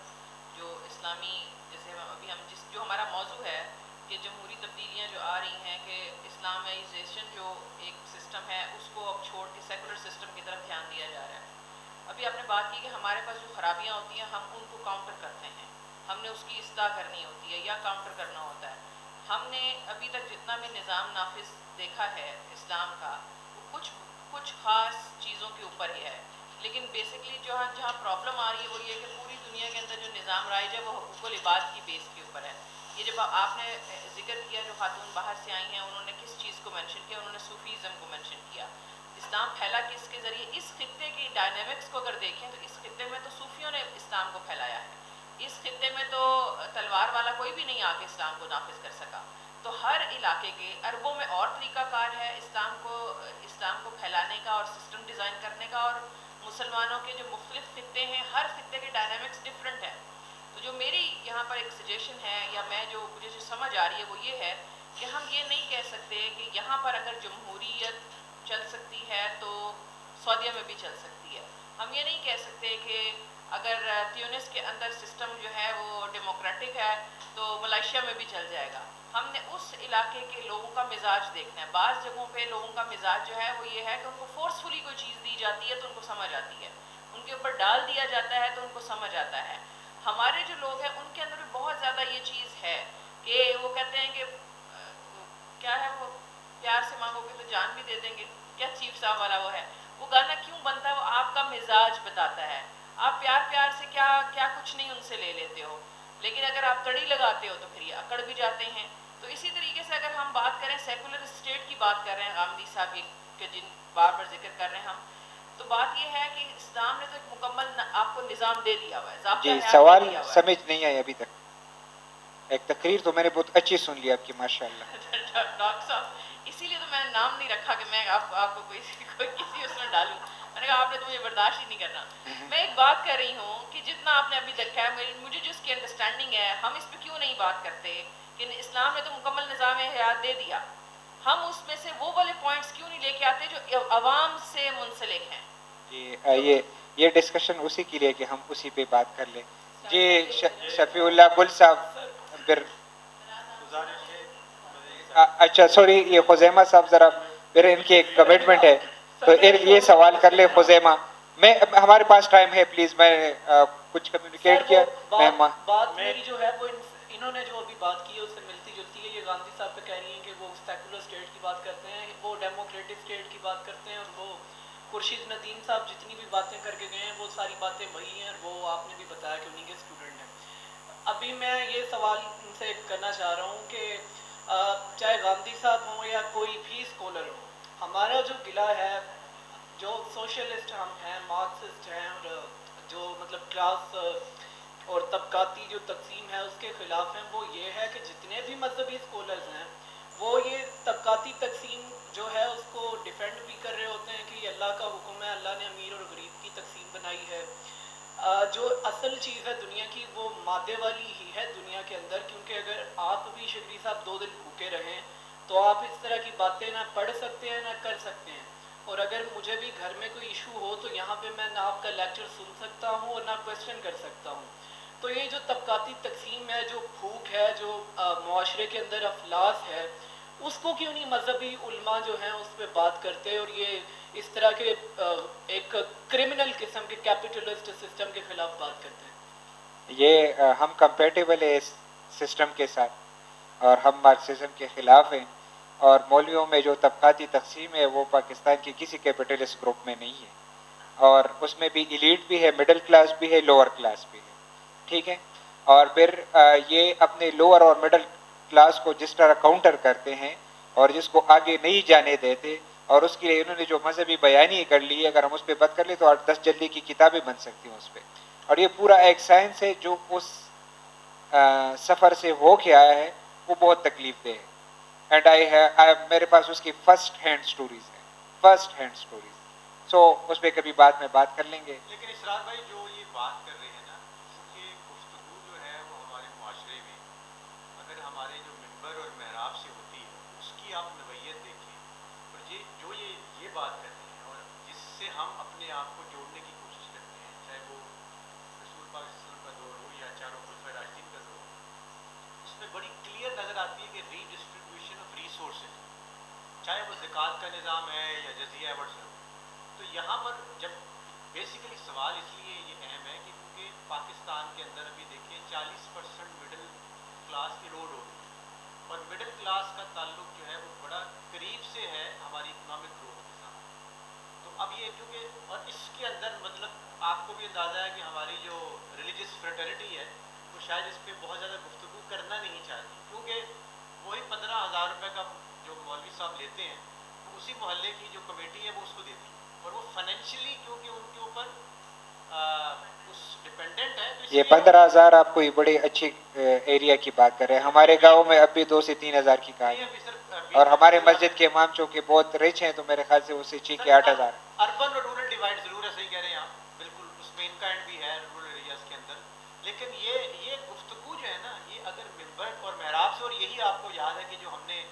جو اسلامی جیسے ابھی ہم جو ہمارا موضوع ہے کہ جمہوری تبدیلیاں جو آ رہی ہیں، کہ اسلامائزیشن جو ایک سسٹم ہے اس کو اب چھوڑ کے سیکولر سسٹم کی طرف دھیان دیا جا رہا ہے. ابھی آپ نے بات کی کہ ہمارے پاس جو خرابیاں ہوتی ہیں ہم ان کو کاؤنٹر کرتے ہیں، ہم نے اس کی اصلاح کرنی ہوتی ہے یا کاؤنٹر کرنا ہوتا ہے. ہم نے ابھی تک جتنا بھی نظام نافذ دیکھا ہے اسلام کا، وہ کچھ خاص چیزوں کے اوپر ہی ہے، لیکن بیسکلی جہاں پرابلم آ رہی ہے وہ یہ کہ پوری دنیا کے اندر جو نظام رائج ہے وہ حقوق العباد کی بیس کے اوپر ہے. یہ جب آپ نے ذکر کیا جو خاتون باہر سے آئی ہیں انہوں نے کس چیز کو مینشن کیا, انہوں نے صوفیزم کو مینشن کیا. اسلام پھیلا کس کے ذریعے؟ اس خطے کی ڈائنامکس کو اگر دیکھیں تو اس خطے میں تو صوفیوں نے اسلام کو پھیلایا ہے. اس خطے میں تو تلوار والا کوئی بھی نہیں آ کے اسلام کو نافذ کر سکا. تو ہر علاقے کے عربوں میں اور طریقہ کار ہے اسلام کو پھیلانے کا اور سسٹم ڈیزائن کرنے کا, اور مسلمانوں کے جو مختلف خطے ہیں ہر خطے کے ڈائنامکس ڈفرینٹ ہیں. تو جو میری یہاں پر ایک سجیشن ہے یا مجھے جو سمجھ آ رہی ہے وہ یہ ہے کہ ہم یہ نہیں کہہ سکتے کہ یہاں پر اگر جمہوریت چل سکتی ہے تو سعودیہ میں بھی چل سکتی ہے. ہم یہ نہیں کہہ سکتے کہ اگر تیونس کے اندر سسٹم جو ہے وہ ڈیموکریٹک ہے تو ملائیشیا میں بھی چل جائے گا. ہم نے اس علاقے کے لوگوں کا مزاج دیکھنا ہے. بعض جگہوں پہ لوگوں کا مزاج جو ہے وہ یہ ہے کہ ان کو فورسفلی کوئی چیز دی جاتی ہے تو ان کو سمجھ آتی ہے, ان کے اوپر ڈال دیا جاتا ہے تو ان کو سمجھ آتا ہے. ہمارے جو لوگ ہیں ان کے اندر بھی بہت زیادہ یہ چیز ہے کہ وہ کہتے ہیں کہ کیا ہے وہ پیار سے مانگو گے تو جان بھی دے دیں گے, کیا چیف صاحب والا وہ ہے. وہ گانا کیوں بنتا ہے؟ وہ آپ کا مزاج بتاتا ہے. آپ پیار سے کیا کچھ نہیں ان سے لے لیتے ہو, لیکن اگر آپ تڑی لگاتے ہو تو پھر یہ اکڑ بھی جاتے ہیں. تو اسی طریقے سے اگر ہم بات کریں سیکولر اسٹیٹ کی بات کر رہے ہیں غامدی صاحب کے جن بار بار ذکر کر رہے ہیں ہم, تو بات یہ ہے کہ اسلام نے تو ایک مکمل آپ کو نظام دے دیا ہوا ہے. جی سوال سمجھ نہیں آیا ابھی تک. ایک تقریر تو میں نے بہت اچھی سن لی آپ کی ماشاءاللہ. ڈاکٹر صاحب اسی لیے تو میں نے نام نہیں رکھا کہ میں آپ کو کسی اس میں ڈالوں. میں نے کہا آپ نے تو مجھے برداشت ہی نہیں کرنا. میں ایک بات کر رہی ہوں کہ جتنا آپ نے ابھی دیکھا ہے مجھے جو اس کی انڈرسٹینڈنگ ہے, ہم اس پہ کیوں نہیں بات کرتے کہ اسلام نے تو مکمل نظام حیات دے دیا. ہم اس میں سے وہ والے پوائنٹس کیوں نہیں لے کے آتے جو عوام سے منسلک ہیں. جی یہ ڈسکشن اسی کے لیے کہ ہم اسی پہ بات کر لیں. جی شفیع اللہ گل صاحب پھر اچھا سوری یہ خزیمہ صاحب ذرا پھر ان کی ایک کمٹمنٹ ہے تو یہ سوال کر لے خزیمہ. میں ہمارے پاس ٹائم ہے پلیز, میں کچھ کمیونیکیٹ کیا. بات میری جو ہے وہ انہوں نے جو ابھی بات کی ہے اس سے ملتی جلتی ہے. یہ گاندھی صاحب پہ کہہ رہی ہیں کہ وہ سیکولر اسٹیٹ کی بات کرتے ہیں, وہ ڈیموکریٹک اسٹیٹ کی بات کرتے ہیں, اور وہ خورشید ندیم صاحب جتنی بھی باتیں کر کے گئے ہیں وہ ساری باتیں وہی ہیں, اور وہ آپ نے بھی بتایا کہ انہیں کے اسٹوڈنٹ ہیں. ابھی میں یہ سوال ان سے کرنا چاہ رہا ہوں کہ چاہے گاندھی صاحب ہوں یا کوئی بھی اسکالر ہو, ہمارا جو گلہ ہے جو سوشلسٹ ہم ہیں, مارکسسٹ ہیں, اور جو مطلب کلاس اور طبقاتی جو تقسیم ہے اس کے خلاف ہیں, وہ یہ ہے کہ جتنے بھی مذہبی اسکالرز ہیں وہ یہ طبقاتی تقسیم جو ہے اس کو ڈیفینڈ بھی کر رہے ہوتے ہیں کہ یہ اللہ کا حکم ہے, اللہ نے امیر اور غریب کی تقسیم بنائی ہے. جو اصل چیز ہے دنیا کی وہ مادے والی ہی ہے دنیا کے اندر, کیونکہ اگر آپ بھی شگری صاحب 2 دن بھوکے رہیں تو آپ اس طرح کی باتیں نہ پڑھ سکتے ہیں نہ کر سکتے ہیں. اور اگر مجھے بھی گھر میں کوئی ایشو ہو تو یہاں پہ میں نہ آپ کا لیکچر سن سکتا ہوں اور نہ کویسچن کر سکتا ہوں. تو یہ جو طبقاتی تقسیم ہے, جو بھوک ہے, جو معاشرے کے اندر افلاس ہے, اس کو کیوں نہیں مذہبی علماء جو ہیں اس پہ بات کرتے اور یہ اس طرح کے ایک کرمنل قسم کے کیپٹلسٹ سسٹم کے خلاف بات کرتے ہیں. یہ ہم کمپیٹیبل ہے اس سسٹم کے ساتھ اور ہم مارکسزم کے خلاف ہیں, اور مولویوں میں جو طبقاتی تقسیم ہے وہ پاکستان کی کسی کیپٹلسٹ گروپ میں نہیں ہے, اور اس میں بھی ایلیٹ بھی ہے, مڈل کلاس بھی ہے, لوور کلاس بھی ہے. ٹھیک ہے, اور پھر یہ اپنے لوور اور مڈل کلاس کو جس طرح کاؤنٹر کرتے ہیں اور جس کو آگے نہیں جانے دیتے, اور اس کے لیے انہوں نے جو مذہبی بیانی کر لی ہے, اگر ہم اس پہ بات کر لیں تو 8-10 جلدی کی کتابیں بن سکتی ہیں اس پہ. اور یہ پورا ایک سائنس ہے جو اس سفر سے ہو کے آیا ہے, وہ بہت تکلیف دہ ہے. اینڈ میرے پاس اس کی فرسٹ ہینڈ سٹوریز ہیں, فرسٹ ہینڈ سٹوریز. سو اس پہ کبھی بعد میں بات کر لیں گے. لیکن اشراق بھائی جو یہ بات کر رہے ہیں نا, یہ گفتگو جو ہے وہ ہمارے معاشرے میں اگر ہمارے جو منبر اور محراب سے ہوتی ہے اس کی آپ نوعیت دیکھیں, اور یہ بات کرتے ہیں اور جس سے ہم اپنے آپ کو جوڑنے کی کوشش کرتے ہیں, چاہے وہ رسول پاک صلی اللہ علیہ وسلم کا دور ہو یا چاروں خلفائے راشدین کا دور ہو, اس میں بڑی کلیئر نظر آتی ہے کہ ری ڈسٹریبیوشن آف ریسورسز, چاہے وہ زکوٰۃ کا نظام ہے یا جزیہ ورثہ. تو یہاں پر جب بیسیکلی سوال اس لیے یہ اہم ہے کہ کیونکہ پاکستان کے اندر ابھی دیکھیں 40% مڈل کلاس کی روڈ ہو گئی, اور مڈل کلاس کا تعلق جو ہے وہ بڑا قریب سے ہے ہماری اکنامک گروتھ کے ساتھ. تو اب یہ کیونکہ اور اس کے اندر مطلب آپ کو بھی اندازہ ہے کہ ہماری جو ریلیجیس فریٹرنیٹی ہے وہ شاید اس پہ بہت زیادہ گفتگو کرنا نہیں چاہتی، کیونکہ وہی 15,000 روپے کا جو مولوی صاحب لیتے ہیں وہ اسی محلے کی جو کمیٹی ہے وہ اس کو دیتی ہے، اور وہ فائنینشلی کیونکہ ان کے اوپر اس ڈپینڈنٹ ہے، تو یہ 15,000 آپ کوئی بڑے اچھے ایریا کی بات کر رہے ہیں. ہمارے گاؤں میں اب بھی 2 سے 3,000 کی کہانی ہے، اور ہمارے مسجد کے امام چونکہ بہت رچ ہیں تو میرے خیال سے اسے 6 کے 8,000. اربن اور رورل ڈیوائڈ ضرور ہے، صحیح کہہ رہے ہیں آپ، بالکل اس میں ان کائنڈ بھی ہے رورل ایریاز کے اندر، لیکن یہ گفتگو جو ہے نا یہ اگر ممبر اور محراب سے، اور یہی آپ کو یاد ہے کہ جو ہم نے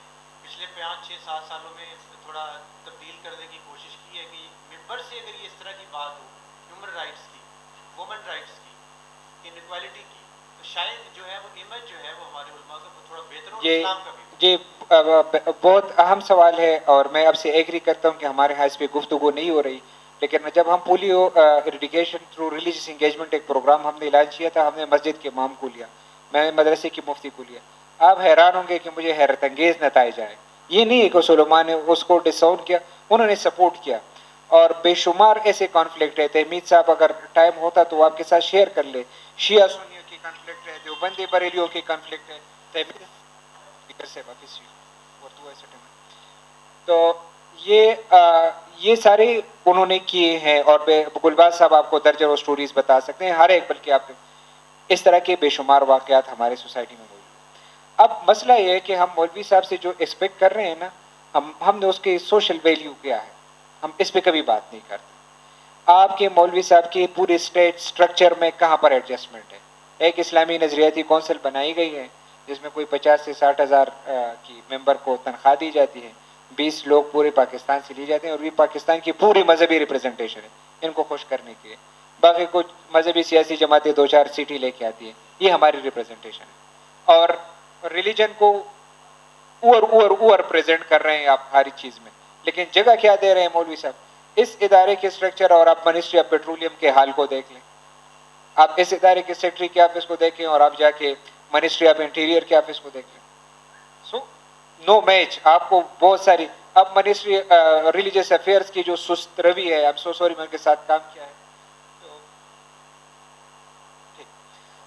پچھلے 5 6 7 سالوں میں تھوڑا تبدیل کرنے کی کوشش کی ہے کہ ممبر سے اگر یہ اس طرح کی بات ہو ہیومن رائٹس کی، وومن رائٹس کی، انیکوالٹی کی، تو شاید جو ہے وہ امیج جو ہے وہ ہمارے علماء کا تھوڑا بہتر ہو، اسلام کا بھی. یہ بہت اہم سوال ہے اور میں اب سے ایگری کرتا ہوں کہ ہمارے ہاں اس پہ گفتگو نہیں ہو رہی، لیکن جب ہم polio eradication through religious engagement ایک پروگرام ہم نے لانچ کیا تھا، ہم نے مسجد کے امام کو لیا، میں مدرسے کی مفتی کو لیا. آپ حیران ہوں گے کہ مجھے حیرت انگیز نتائج آئے. یہ نہیں ہے کہ علماء نے اس کو ڈساؤنڈ کیا، انہوں نے سپورٹ کیا، اور بے شمار ایسے کانفلکٹ ہے. تحمید صاحب اگر ٹائم ہوتا تو آپ کے ساتھ شیئر کر لے، شیعہ سنیوں کی کانفلکٹ ہے، دیوبندی بریلیوں کی کانفلکٹ ہے. تحمید تو یہ سارے انہوں نے کیے ہیں، اور گلباز صاحب آپ کو درجن سٹوریز بتا سکتے ہیں، ہر ایک، بلکہ آپ اس طرح کے بے شمار واقعات ہمارے سوسائٹی میں موجود ہیں. اب مسئلہ یہ ہے کہ ہم مولوی صاحب سے جو ایکسپیکٹ کر رہے ہیں نا، ہم نے اس کے سوشل ویلیو کیا ہے، ہم اس پہ کبھی بات نہیں کرتے. آپ کے مولوی صاحب کے پورے اسٹیٹ سٹرکچر میں کہاں پر ایڈجسٹمنٹ ہے؟ ایک اسلامی نظریاتی کونسل بنائی گئی ہے جس میں کوئی 50 سے 60,000 کی ممبر کو تنخواہ دی جاتی ہے، 20 لوگ پورے پاکستان سے لیے جاتے ہیں، اور یہ پاکستان کی پوری مذہبی ریپرزنٹیشن ہے ان کو خوش کرنے کے لیے. باقی کچھ مذہبی سیاسی جماعتیں 2-4 سیٹیں لے کے آتی ہیں، یہ ہماری ریپرزنٹیشن ہے. اور ریلیجن کو اوور پریزنٹ کر رہے ہیں آپ ہر چیز میں، لیکن جگہ کیا دے رہے ہیں مولوی صاحب؟ اس ادارے کے اسٹرکچر، اور آپ منسٹری آف پیٹرولیم کے حال کو دیکھ لیں، آپ اس ادارے کے سیکرٹری کے آفس کو دیکھیں، اور آپ جا کے منسٹری آف انٹیریئر کے آفس کو دیکھ لیں. سو نو میچ. آپ کو بہت ساری، اب منسٹری ریلیجیس افیئرس کی جو سست روی ہے، اب سو سوری میں ان کے ساتھ کام کیا ہے،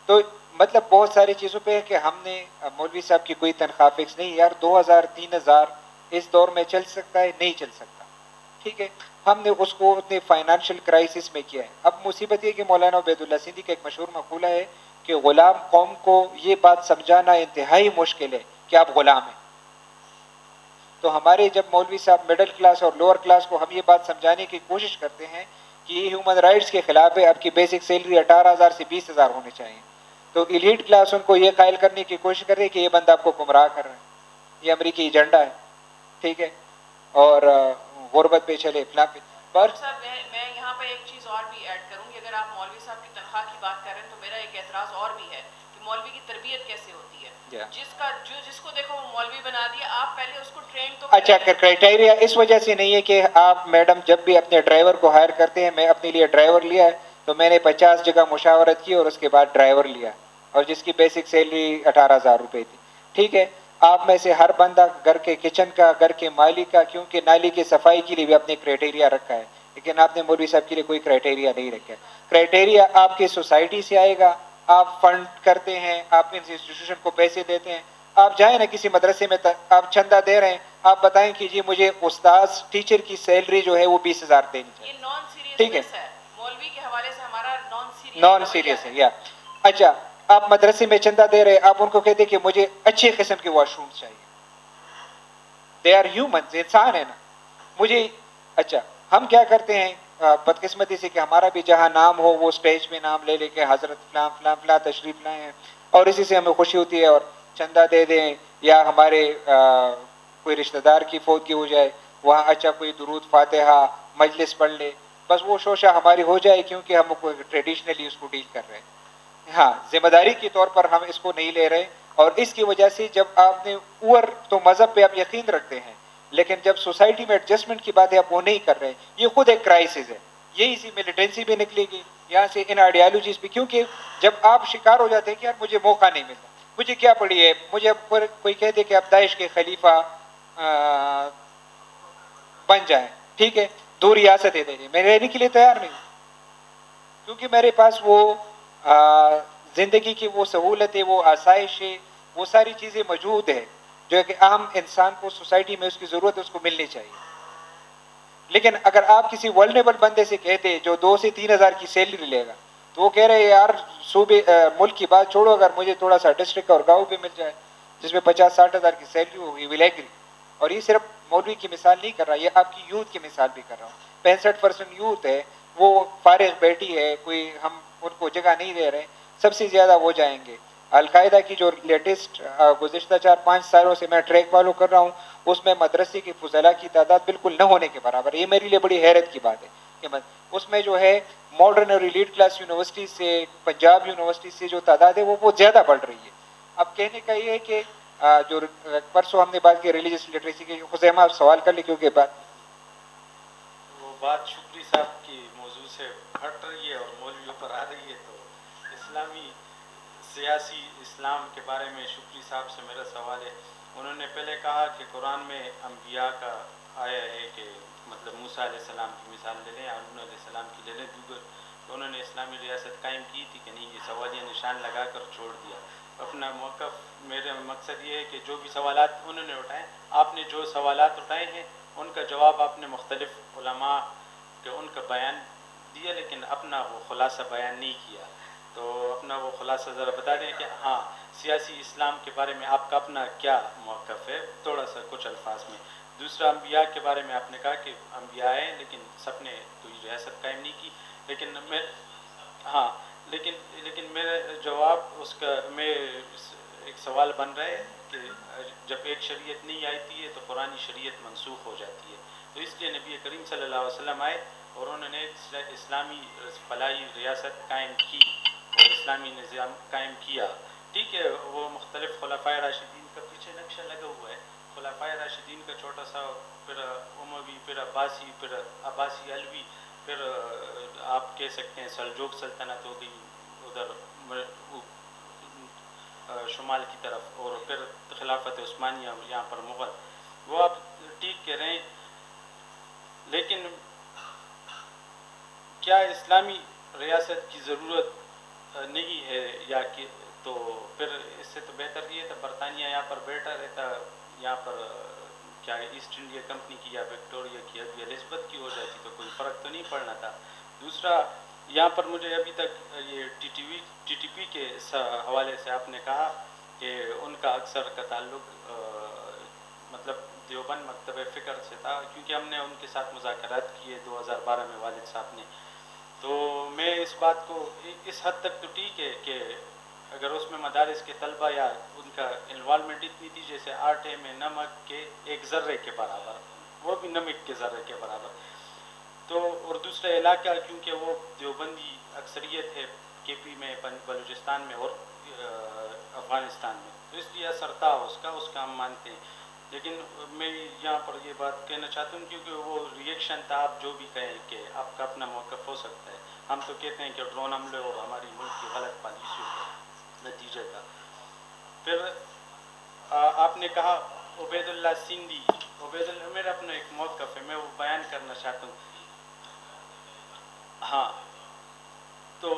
تو مطلب بہت ساری چیزوں پہ ہے کہ ہم نے مولوی صاحب کی کوئی تنخواہ فکس نہیں. یار 2,000-3,000 اس دور میں چل سکتا ہے؟ نہیں چل سکتا. ٹھیک ہے، ہم نے اس کو اتنے فائنانشیل کرائسس میں کیا ہے. اب مصیبت یہ کہ مولانا عبید اللہ سندھی کا ایک مشہور مقولہ ہے کہ غلام قوم کو یہ بات سمجھانا انتہائی مشکل ہے کہ آپ غلام ہیں. تو ہمارے جب مولوی صاحب مڈل کلاس اور لوور کلاس کو ہم یہ بات سمجھانے کی کوشش کرتے ہیں کہ یہ ہیومن رائٹس کے خلاف ہے، آپ کی بیسک سیلری 18,000 سے 20,000 ہونی چاہیے، تو ایلیٹ کلاس ان کو یہ قائل کرنے کی کوشش کر رہی ہے کہ یہ بندہ آپ کو گمراہ کر رہا ہے، یہ امریکی ایجنڈا ہے. ٹھیک ہے، اور غربت پہ چلے فلاں پہ. پر صاحب میں یہاں پہ ایک چیز اور بھی ایڈ کروں گی. اگر آپ مولوی صاحب کی تنخواہ کی بات کر رہے ہیں تو میرا ایک اعتراض اور بھی ہے کہ مولوی کی تربیت کیسے ہوتی ہے؟ جس کو دیکھو وہ مولوی بنا دیا، آپ پہلے اس کو ٹرین تو اچھا، کرائٹیریا اس وجہ سے نہیں ہے کہ آپ میڈم جب بھی اپنے ڈرائیور کو ہائر کرتے ہیں، میں اپنے لیے ڈرائیور لیا ہے تو میں نے 50 جگہ مشاورت کی اور اس کے بعد ڈرائیور لیا، اور جس کی بیسک سیلری 18,000 روپے تھی. ٹھیک ہے، آپ میں سے ہر بندہ گھر کے کچن کا، گھر کے مالی کا، کیونکہ نالی کی صفائی کے لیے بھی اپنے کرائٹیریا رکھا ہے، لیکن آپ نے مولوی صاحب کے لیے کوئی کرائٹیریا نہیں رکھا ہے. کرائٹیریا آپ کی سوسائٹی سے آئے گا، آپ فنڈ کرتے ہیں، آپ انسٹیٹیوشن کو پیسے دیتے ہیں. آپ جائیں نا کسی مدرسے میں، آپ چندہ دے رہے ہیں، آپ بتائیں کہ جی مجھے استاذ ٹیچر کی سیلری جو ہے وہ 20,000 دینی چاہیے. یہ نان ٹھیک ہے، سیریس ہے مولوی کے حوالے سے ہمارا نان سیریس ہے. یا اچھا، آپ مدرسے میں چندہ دے رہے ہیں، آپ ان کو کہتے ہیں کہ مجھے اچھے قسم کے واش روم چاہیے. دے آر ہیومنز، انسان ہے نا. مجھے اچھا، ہم کیا کرتے ہیں بدقسمتی سے کہ ہمارا بھی جہاں نام ہو وہ سٹیج پہ نام لے لے کے حضرت فلاں فلاں فلاں تشریف لائے ہیں، اور اسی سے ہمیں خوشی ہوتی ہے اور چندہ دے دیں. یا ہمارے کوئی رشتہ دار کی فوتگی ہو جائے، وہاں اچھا کوئی درود فاتحہ مجلس پڑھ لے، بس وہ شوشہ ہماری ہو جائے، کیونکہ ہم ٹریڈیشنلی اس کو ڈیل کر رہے ہیں. ہاں، ذمہ داری کے طور پر ہم اس کو نہیں لے رہے، اور اس کی وجہ سے جب آپ نے اوور تو مذہب پہ آپ یقین رکھتے ہیں، لیکن جب سوسائٹی میں ایڈجسٹمنٹ کی بات ہے آپ وہ نہیں کر رہے. یہ خود ایک کرائسس ہے. یہی سی ملیٹنسی بھی نکلے گی یہاں سے ان آئیڈیالوجیز پہ، کیونکہ جب آپ شکار ہو جاتے ہیں کہ یار مجھے موقع نہیں ملتا، مجھے کیا پڑی ہے، مجھے کوئی کہہ دے کہ آپ داعش کے خلیفہ بن جائیں. ٹھیک ہے، 2 ریاستیں دینی، میں رہنے کے لیے تیار نہیں ہوں، کیونکہ میرے پاس وہ زندگی کی وہ سہولت ہے، وہ آسائش ہے، وہ ساری چیزیں موجود ہے جو کہ عام انسان کو سوسائٹی میں اس کی ضرورت ہے، اس کو ملنی چاہیے. لیکن اگر آپ کسی ولنریبل بندے سے کہتے جو 2 سے 3 ہزار کی سیلری لے گا تو وہ کہہ رہے یار صوبے ملک کی بات چھوڑو، اگر مجھے تھوڑا سا ڈسٹرکٹ اور گاؤں پہ مل جائے جس میں 50-60 ہزار کی سیلری ہوگی ول ایگری. اور یہ صرف مولوی کی مثال نہیں کر رہا، یہ آپ کی یوتھ کی مثال بھی کر رہا ہوں. 65% یوتھ ہے وہ فارغ بیٹھی ہے، کوئی ہم ان کو جگہ نہیں دے رہے. سب سے زیادہ وہ جائیں گے. القاعدہ کی جو لیٹسٹ گزشتہ 4-5 سالوں سے میں ٹریک فالو کر رہا ہوں اس میں مدرسے کے فضلاء کی تعداد بالکل نہ ہونے کے برابر. یہ میرے لیے بڑی حیرت کی بات ہے کہ اس میں جو ہے ماڈرن اور ایلیٹ کلاس یونیورسٹی سے پنجاب یونیورسٹی سے جو تعداد ہے وہ بہت زیادہ بڑھ رہی ہے. اب کہنے کا یہ ہے کہ جو پرسوں ہم نے بات کی ریلیجس لٹریسی کی، خزیمہ آپ سوال کر لیں کیونکہ وہ بات شکری صاحب کی موضوع سے ہٹ رہی ہے اور مولویوں پر آ رہی ہے. تو اسلامی سیاسی اسلام کے بارے میں شکری صاحب سے میرا سوال ہے. انہوں نے پہلے کہا کہ قرآن میں انبیاء کا آیا ہے کہ مطلب موسیٰ علیہ السلام کی مثال لے لیں، ہارون علیہ السلام کی لے لیں، دیگر تو انہوں نے اسلامی ریاست قائم کی تھی کہ نہیں، یہ سوالیہ نشان لگا کر چھوڑ دیا اپنا موقف. میرے مقصد یہ ہے کہ جو بھی سوالات انہوں نے اٹھائے، آپ نے جو سوالات اٹھائے ہیں ان کا جواب آپ نے مختلف علماء کہ ان کا بیان دیا، لیکن اپنا وہ خلاصہ بیان نہیں کیا. تو اپنا وہ خلاصہ ذرا بتا دیں کہ ہاں سیاسی اسلام کے بارے میں آپ کا اپنا کیا موقف ہے، تھوڑا سا کچھ الفاظ میں. دوسرا انبیاء کے بارے میں آپ نے کہا کہ انبیاء ہیں لیکن سب نے کوئی ریاست قائم نہیں کی. لیکن میں لیکن میرا جواب اس کا میں ایک سوال بن رہا ہے کہ جب ایک شریعت نہیں آتی ہے تو قرآنی شریعت منسوخ ہو جاتی ہے. تو اس لیے نبی کریم صلی اللہ علیہ وسلم آئے اور انہوں نے اسلامی فلاحی ریاست قائم کی اور اسلامی نظام قائم کیا. ٹھیک ہے، وہ مختلف خلفائے راشدین کا پیچھے نقشہ لگا ہوا ہے. خلفائے راشدین کا چھوٹا سا، پھر اموی، پھر عباسی علوی، پھر آپ کہہ سکتے ہیں سلجوق سلطنت ہو گئی ادھر شمال کی طرف، اور پھر خلافت عثمانیہ یہاں پر مغل. وہ آپ ٹھیک کہہ رہے ہیں، لیکن کیا اسلامی ریاست کی ضرورت نہیں ہے یا کہ تو پھر اس سے تو بہتر یہ تھا برطانیہ یہاں پر بیٹھا رہتا، یہاں پر کیا ایسٹ انڈیا کمپنی کی یا وکٹوریہ کی یا الزبتھ کی ہو جاتی تو کوئی فرق تو نہیں پڑنا تھا. دوسرا یہاں پر مجھے ابھی تک یہ ٹی ٹی پی کے حوالے سے آپ نے کہا کہ ان کا اکثر کا تعلق مطلب دیوبند مکتب فکر سے تھا، کیونکہ ہم نے ان کے ساتھ مذاکرات کیے 2012 میں والد صاحب نے. تو میں اس بات کو اس حد تک تو ٹھیک ہے کہ اگر اس میں مدارس کے طلبہ یا ان کا انوالومنٹ اتنی تھی جیسے آٹے میں نمک کے 1 ذرے کے برابر، وہ بھی نمک کے ذرے کے برابر. تو اور دوسرا علاقہ کیونکہ وہ دیوبندی اکثریت ہے کے پی میں، بلوچستان میں اور افغانستان میں، تو اس لیے اثر تھا اس کا ہم مانتے ہیں. لیکن میں یہاں پر یہ بات کہنا چاہتا ہوں کیونکہ وہ ریئیکشن تھا، آپ جو بھی کہیں کہ آپ کا اپنا موقف ہو سکتا ہے. ہم تو کہتے ہیں کہ ڈرون حملے اور ہماری ملک کی غلط پالیسیوں کا نتیجہ تھا. پھر آپ نے کہا عبید اللہ سندھی، میرا اپنا ایک موقف ہے، میں وہ بیان کرنا چاہتا ہوں. ہاں، تو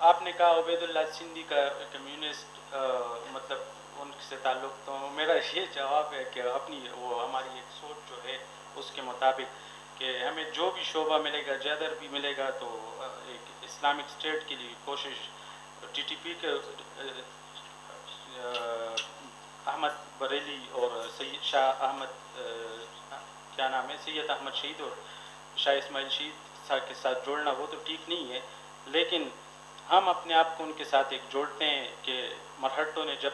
آپ نے کہا عبید اللہ سندھی کا کمیونسٹ مطلب ان سے تعلق، تو میرا یہ جواب ہے کہ اپنی وہ ہماری ایک سوچ جو ہے اس کے مطابق کہ ہمیں جو بھی شعبہ ملے گا، جدر بھی ملے گا، تو ایک اسلامک اسٹیٹ کے لیے کوشش ٹی ٹی پی کے احمد بریلی اور سید شاہ احمد کیا نام ہے، سید احمد شہید اور شاہ اسماعیل شہید کے ساتھ جوڑنا وہ تو ٹھیک نہیں ہے. لیکن ہم اپنے آپ کو ان کے ساتھ ایک جوڑتے ہیں کہ مرہٹوں نے جب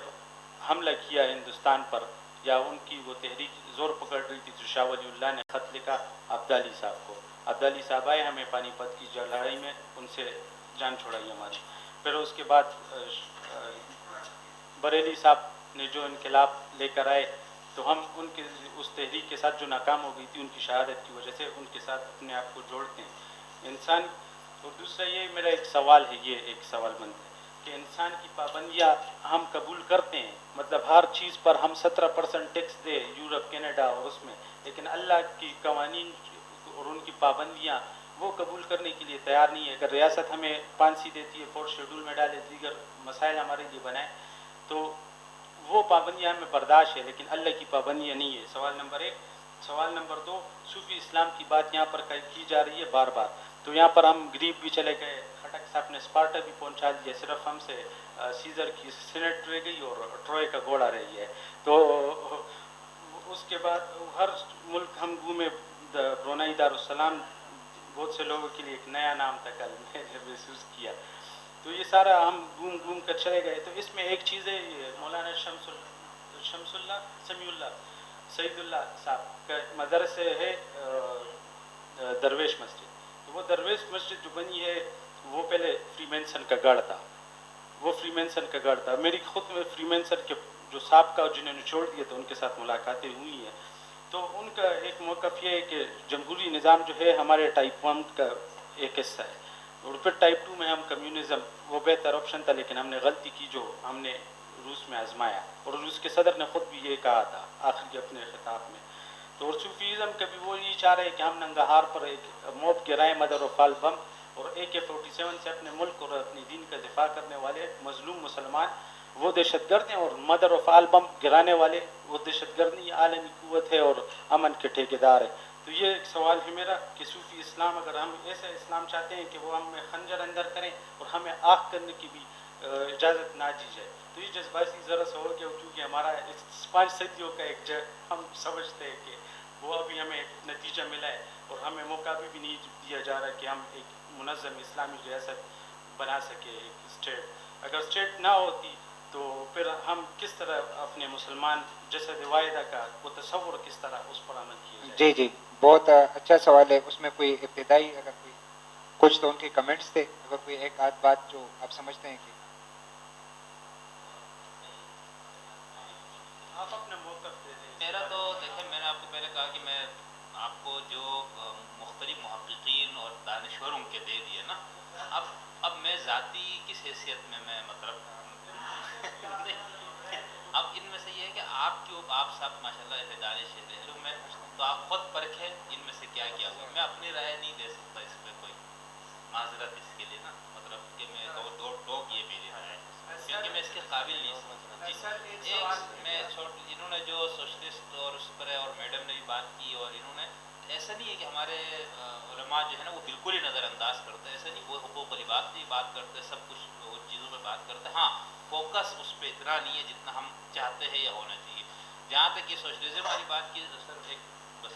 حملہ کیا ہندوستان پر یا ان کی وہ تحریک زور پکڑ رہی تھی تو شاہ ولی اللہ نے خط لکھا عبدالی صاحب کو. عبدالی صاحب آئے، ہمیں پانی پت کی لڑائی میں ان سے جان چھڑائی ہماری. پھر اس کے بعد بریلی صاحب نے جو انقلاب لے کر آئے تو ہم ان کے اس تحریک کے ساتھ جو ناکام ہو گئی تھی ان کی شہادت کی وجہ سے ان کے ساتھ اپنے آپ کو جوڑتے ہیں. انسان اور دوسرا یہ میرا ایک سوال ہے، یہ ایک سوال بنتا ہے کہ انسان کی پابندیاں ہم قبول کرتے ہیں، مطلب ہر چیز پر ہم 17% ٹیکس دے یورپ کینیڈا اور اس میں، لیکن اللہ کی قوانین اور ان کی پابندیاں وہ قبول کرنے کے لیے تیار نہیں ہے. اگر ریاست ہمیں پانسی دیتی ہے، 4 شیڈول میں ڈالے، دیگر مسائل ہمارے لیے بنائے، تو وہ پابندیاں ہمیں برداشت ہے، لیکن اللہ کی پابندیاں نہیں ہے. سوال نمبر 1. سوال نمبر 2، صوفی اسلام کی بات یہاں پر کی جا رہی ہے بار بار، تو یہاں پر ہم غریب بھی چلے گئے، کھٹک صاحب نے اسپارٹا بھی پہنچا دیا، صرف ہم سے سیزر کی سینٹ رہ گئی اور ٹروئے کا گھوڑا رہ گیا ہے. تو اس کے بعد ہر ملک ہم گھومے، برونائی دارالسلام بہت سے لوگوں کے لیے ایک نیا نام تھا، کل میں نے محسوس کیا. تو یہ سارا ہم گھوم گھوم کر چلے گئے. تو اس میں ایک چیز ہے، مولانا سعید اللہ صاحب کا مدرسے ہے درویش مسجد. تو وہ درویش مسجد جو بنی ہے وہ پہلے فری مینسن کا گڑھ تھا، وہ فری مینسن کا گڑھ تھا. میری خود میں فری مینسن کے جو سابقہ جنہوں نے چھوڑ دیا تو ان کے ساتھ ملاقاتیں ہوئی ہیں. تو ان کا ایک موقف یہ ہے کہ جمہوری نظام جو ہے ہمارے ٹائپ 1 کا ایک حصہ ہے، اور پھر ٹائپ 2 میں ہم کمیونزم، وہ بہتر آپشن تھا، لیکن ہم نے غلطی کی جو ہم نے روس میں آزمایا، اور روس کے صدر نے خود بھی یہ کہا تھا آخری اپنے خطاب میں. تو صوفیزم کبھی وہ یہ چاہ رہے کہ ہم ننگہار پر ایک موب گرائیں مدر و فال بم، اور AK-47 سے اپنے ملک اور اپنی دین کا دفاع کرنے والے مظلوم مسلمان وہ دہشت گرد ہیں، اور مدر و فال بم گرانے والے وہ دہشت گرد نہیں، عالمی قوت ہے اور امن کے ٹھیکیدار ہے. تو یہ ایک سوال ہے میرا کہ صوفی اسلام، اگر ہم ایسا اسلام چاہتے ہیں کہ وہ ہمیں خنجر اندر کریں اور ہمیں آنکھ کرنے کی بھی اجازت نہ دی جائے، تو یہ جذباتی ذرا سا ہو گیا، کیونکہ ہمارا 5 صدیوں کا ایک ہم سمجھتے ہیں کہ وہ ابھی ہمیں نتیجہ ملا ہے، اور ہمیں موقع بھی نہیں دیا جا رہا کہ ہم ایک منظم اسلامی ریاست بنا سکے، ایک اسٹیٹ. اگر اسٹیٹ نہ ہوتی تو پھر ہم کس طرح اپنے مسلمان جسد واحدہ کا وہ تصور کس طرح اس پر عمل کیا جائے؟ جی جی، بہت اچھا سوال ہے. اس میں کوئی ابتدائی اگر کوئی کچھ تو ان کے کمنٹس تھے، اگر کوئی ایک آدھ بات جو آپ سمجھتے ہیں کہ آپ اپنا موقف دے دیں. میرا تو دیکھیں، میں نے آپ کو پہلے کہا کہ میں آپ کو جو مختلف محققین اور دانشوروں کے دے دیے نا، اب میں ذاتی کس حیثیت میں مطلب اب ان میں سے یہ ہے کہ آپ سب ماشاءاللہ دانش علم میں، تو آپ خود پرکھیں ان میں سے کیا کیا ہوا. میں اپنی رائے نہیں دے سکتا اس پہ، کوئی معذرت اس کے لیے نا، مطلب کہ میں دو ٹوک یہ بھی ہے کیونکہ میں اس کے قابل نہیں سمجھتا. میں انہوں نے جو سوشلسٹ اور اس پر اور میڈم نے بھی بات کی، اور انہوں نے ایسا نہیں ہے کہ ہمارے علماء جو ہے نا وہ بالکل ہی نظر انداز کرتے، ایسا نہیں. وہ حقوق العباد کی بات کرتے، سب کچھ ان چیزوں پہ بات کرتے. ہاں، فوکس اس پہ اتنا نہیں ہے جتنا ہم چاہتے ہیں یا ہونا چاہیے. جہاں تک یہ سوشلزم والی بات کی تو سر ایک بس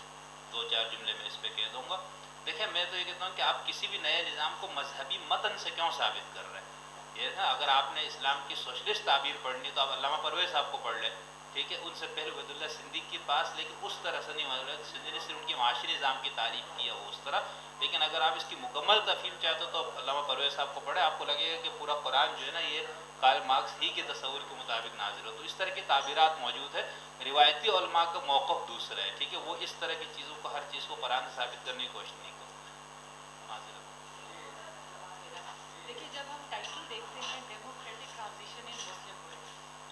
2-4 جملے میں اس پہ کہہ دوں گا. دیکھیں، میں تو یہ کہتا ہوں کہ آپ کسی بھی نئے نظام کو مذہبی متن سے کیوں ثابت کر رہے ہیں. یہ نا، اگر آپ نے اسلام کی سوشلسٹ تعبیر پڑھنی ہے تو آپ علامہ پرویز صاحب کو پڑھ لیں، ٹھیک ہے، ان سے پہلے عبید اللہ سندھی کے پاس، لیکن اس طرح سے نہیں. سندھی نے صرف ان کی معاشی نظام کی تعریف کی ہے وہ اس طرح، لیکن اگر آپ اس کی مکمل تفہیم چاہتے ہو تو علامہ پرویز صاحب کو پڑھیں. آپ کو لگے گا کہ پورا قرآن جو ہے نا یہ کارل مارکس ہی کے تصور کے مطابق نازل ہو. تو اس طرح کی تعبیرات موجود ہے. روایتی علماء کا موقف دوسرا ہے، ٹھیک ہے، وہ اس طرح کی چیزوں کو، ہر چیز کو قرآن سے ثابت کرنے کی کوشش نہیں کرتے. دیکھیے، جب ہم ٹائٹل دیکھتے ہیں ڈیموکریٹک ٹرانزیشن ان مسلم ورلڈ،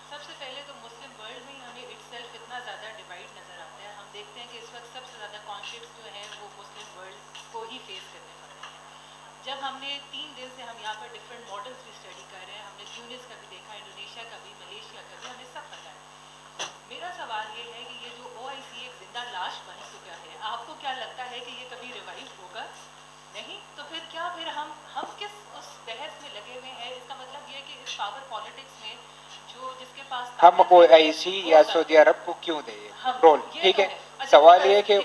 سب سے پہلے تو مسلم ورلڈ میں ہمیں اٹ سیلف اتنا زیادہ ڈیوائڈ نظر آتا ہے. ہم دیکھتے ہیں کہ اس وقت سب سے زیادہ کانفلکٹس جو ہیں وہ مسلم ورلڈ کو ہی فیس کرنے پڑتے ہیں. جب ہم نے 3 دن سے ہم یہاں پر ڈفرینٹ ماڈلس بھی اسٹڈی کر رہے ہیں، ہم نے تیونس کا بھی دیکھا، انڈونیشیا کا بھی، ملیشیا کا بھی، ہمیں سب پتہ ہے. میرا سوال یہ ہے کہ یہ جو OIC ایک زندہ لاش بن چکا ہے، آپ کو کیا لگتا ہے کہ یہ کبھی ریوائو ہوگا؟ نہیں. تو پھر کیا پھر ہم کس اس بحث میں لگے ہوئے ہیں؟ اس کا مطلب یہ ہے کہ اس پاور پالیٹکس میں جو جس کے پاس ہم OIC یا سعودی عرب کو کیوں دیں رول؟ ٹھیک ہے، سوال یہ ہے کہ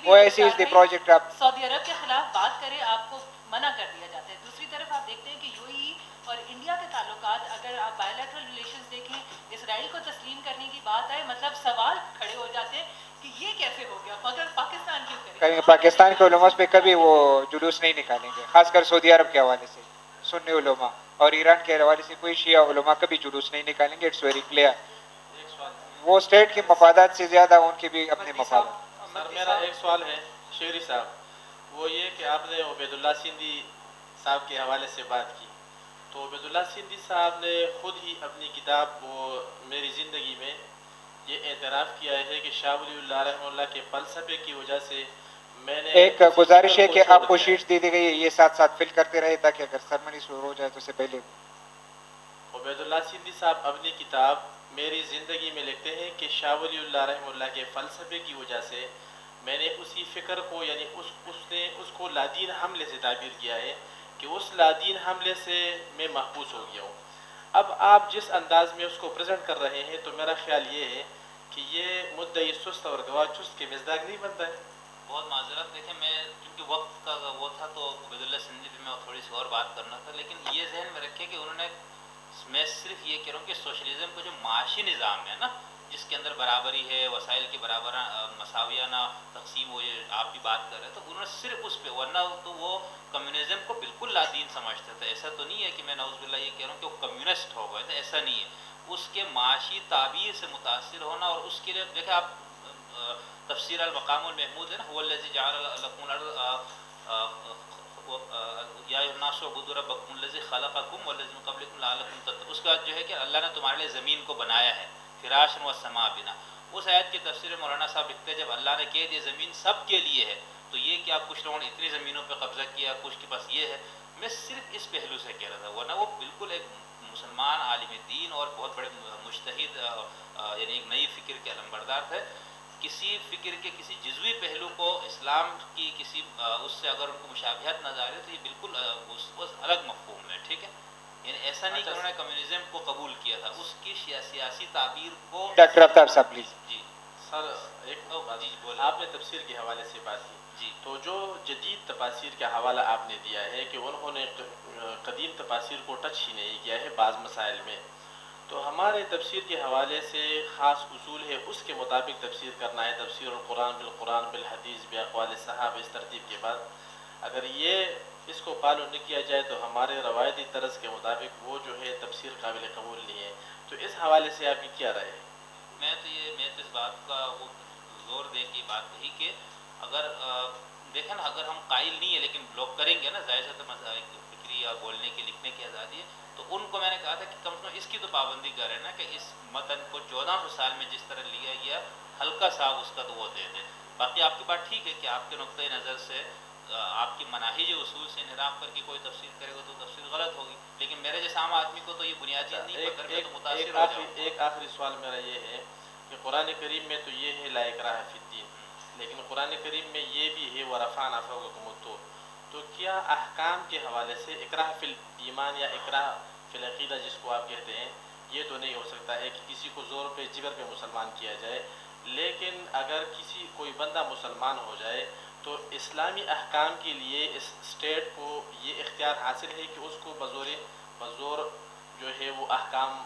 OIC is the project of سعودی عرب کے خلاف بات کرے، آپ کو منع کر دیا جاتا ہے. دوسری طرف آپ دیکھتے ہیں کہ UAE اور انڈیا کے تعلقات، اگر آپ بائیلیٹرل ریلیشنز دیکھیں، اسرائیل کو تسلیم کرنے کی بات آئے، مطلب سوال کھڑے ہو جاتے ہیں کہ یہ کیسے ہو گیا، مگر پاکستان کیوں کرے؟ پاکستان کے علماء پہ کبھی وہ جلوس نہیں نکالیں گے، خاص کر سعودی عرب کے حوالے سے سنی علماء، اور ایران کے حوالے سے کوئی شیعہ علماء کبھی جلوس نہیں نکالیں گے. It's very clear. وہ اسٹیٹ کے مفادات سے زیادہ ان کے بھی اپنے مفادات. سر، میرا ایک سوال ہے شیری صاحب، وہ یہ کہ آپ نے عبید اللہ سندھی صاحب کے حوالے سے بات کی، تو عبید اللہ سندھی صاحب نے خود ہی اپنی کتاب وہ میری زندگی میں یہ اعتراف کیا ہے کہ شاہ ولی اللہ رحمہ اللہ کے فلسفے کی وجہ سے میں نے ایک گزارش ہے کہ چھوڑ آپ کو دیا ہے۔ شیٹس دی گئی ہے، یہ ساتھ ساتھ فل کرتے رہے تاکہ اگر سرمنی شروع ہو جائے تو اس سے پہلے. عبید اللہ سندھی صاحب اپنی کتاب میری زندگی میں لکھتے ہیں کہ شاہ ولی اللہ رحمہ اللہ کے فلسفے کی وجہ سے میں نے اسی فکر کو یعنی اس کو لادین حملے سے تعبیر کیا ہے کہ اس لادین حملے سے میں محفوظ ہو گیا ہوں. اب آپ جس انداز میں اس کو پریزنٹ کر رہے ہیں تو میرا خیال یہ ہے کہ یہ مدعی سست اور گواہ چست کے مزداق نہیں بنتا ہے. بہت معذرت، دیکھیں میں کیونکہ وقت کا وہ تھا تو عبید اللہ سندھی پہ میں تھوڑی سی اور بات کرنا تھا، لیکن یہ ذہن میں رکھے کہ انہوں نے، میں صرف یہ کہہ رہا ہوں کہ سوشلزم کا جو معاشی نظام ہے نا، جس کے اندر برابری ہے، وسائل کی برابر مساویانہ تقسیم ہو، یہ آپ بھی بات کر رہے ہیں، تو انہوں نے صرف اس پہ، ورنہ تو وہ کمیونزم کو بالکل لادین سمجھتے تھے. ایسا تو نہیں ہے کہ میں نعوذ باللہ یہ کہہ رہا ہوں کہ وہ کمیونسٹ ہو گئے تھے، ایسا نہیں ہے. اس کے معاشی تعبیر سے متاثر ہونا، اور اس کے لیے دیکھیں آپ تفسیر المقام المحمود ہے نا، هو الذی جعل لکم الارض یا الناس اعبدوا ربکم الذی خلقکم والذی من قبلکم لعلکم تتقون. اس کے بعد جو ہے کہ اللہ نے تمہارے لیے زمین کو بنایا ہے، فراشا والسماء بنا. اس آیت کی تفسیر مولانا صاحب لکھتے ہیں جب اللہ نے کہہ دیا زمین سب کے لیے ہے، تو یہ کہ آپ کچھ لوگوں نے اتنی زمینوں پہ قبضہ کیا، کچھ کے پاس یہ ہے. میں صرف اس پہلو سے کہہ رہا تھا، ورنہ وہ بالکل ایک مسلمان عالم دین اور بہت بڑے مجتہد، یعنی ایک نئی فکر کے علمبردار تھے. کسی فکر کے کسی جزوی پہلو کو اسلام کی کسی اس سے اگر ان کو مشابہت نظر آ رہی ہے تو یہ بالکل اس الگ مفہوم ہے. ٹھیک ہے، یعنی ایسا نہیں کہ انہوں نے کمیونزم کو قبول کیا تھا، اس کی سیاسی تعبیر کو. ڈاکٹر افطار صاحب پلیز. جی سر ایک جی بولیں. آپ نے تفسیر کے حوالے سے بات کی، جی تو جو جدید تفاسیر کا حوالہ آپ نے دیا ہے کہ انہوں نے قدیم تفاسیر کو ٹچ ہی نہیں کیا ہے بعض مسائل میں، تو ہمارے تفسیر کے حوالے سے خاص اصول ہے، اس کے مطابق تفسیر کرنا ہے. تفسیر القرآن بالقرآن بالحدیث باقوال صحابہ، اس ترتیب کے بعد اگر یہ اس کو فالو نہیں کیا جائے تو ہمارے روایتی طرز کے مطابق وہ جو ہے تفسیر قابل قبول نہیں ہے. تو اس حوالے سے آپ کی کیا رائے ہے؟ میں تو اس بات کا وہ زور دے کے بات کہی کہ اگر دیکھیں نا، اگر ہم قائل نہیں ہے لیکن لوگ کریں گے نا، ظاہر سے تو فکری یا بولنے کی لکھنے کی آزادی ہے، تو ان کو میں نے کہا تھا کہ کم سے کم اس کی تو پابندی کریں نا کہ اس متن کو 1400 سال میں جس طرح لیا گیا ہلکا سا اس کا تو وہ دے دیں. باقی آپ کی بات ٹھیک ہے کہ آپ کے نقطۂ نظر سے آپ کی مناہج اصول سے انحراف کر کے کوئی تفسیر کرے گا تو تفسیر غلط ہوگی، لیکن میرے جیسے عام آدمی کو تو یہ بنیادی نہیں پکڑ میں تو متاثر ہو جاؤں. ایک آخری سوال میرا یہ ہے کہ قرآن کریم میں تو یہ ہے لا اکراہ فی الدین، لیکن قرآن کریم میں یہ بھی ہے ورفعنا فوقکم الطور، تو کیا احکام کے حوالے سے اکراہ فی الایمان یا اکراہ فی العقیدہ جس کو آپ کہتے ہیں، یہ تو نہیں ہو سکتا ہے کہ کسی کو زور پہ جبر پہ مسلمان کیا جائے، لیکن اگر کوئی بندہ مسلمان ہو جائے تو اسلامی احکام کے لیے اس اسٹیٹ کو یہ اختیار حاصل ہے کہ اس کو بزور جو ہے وہ احکام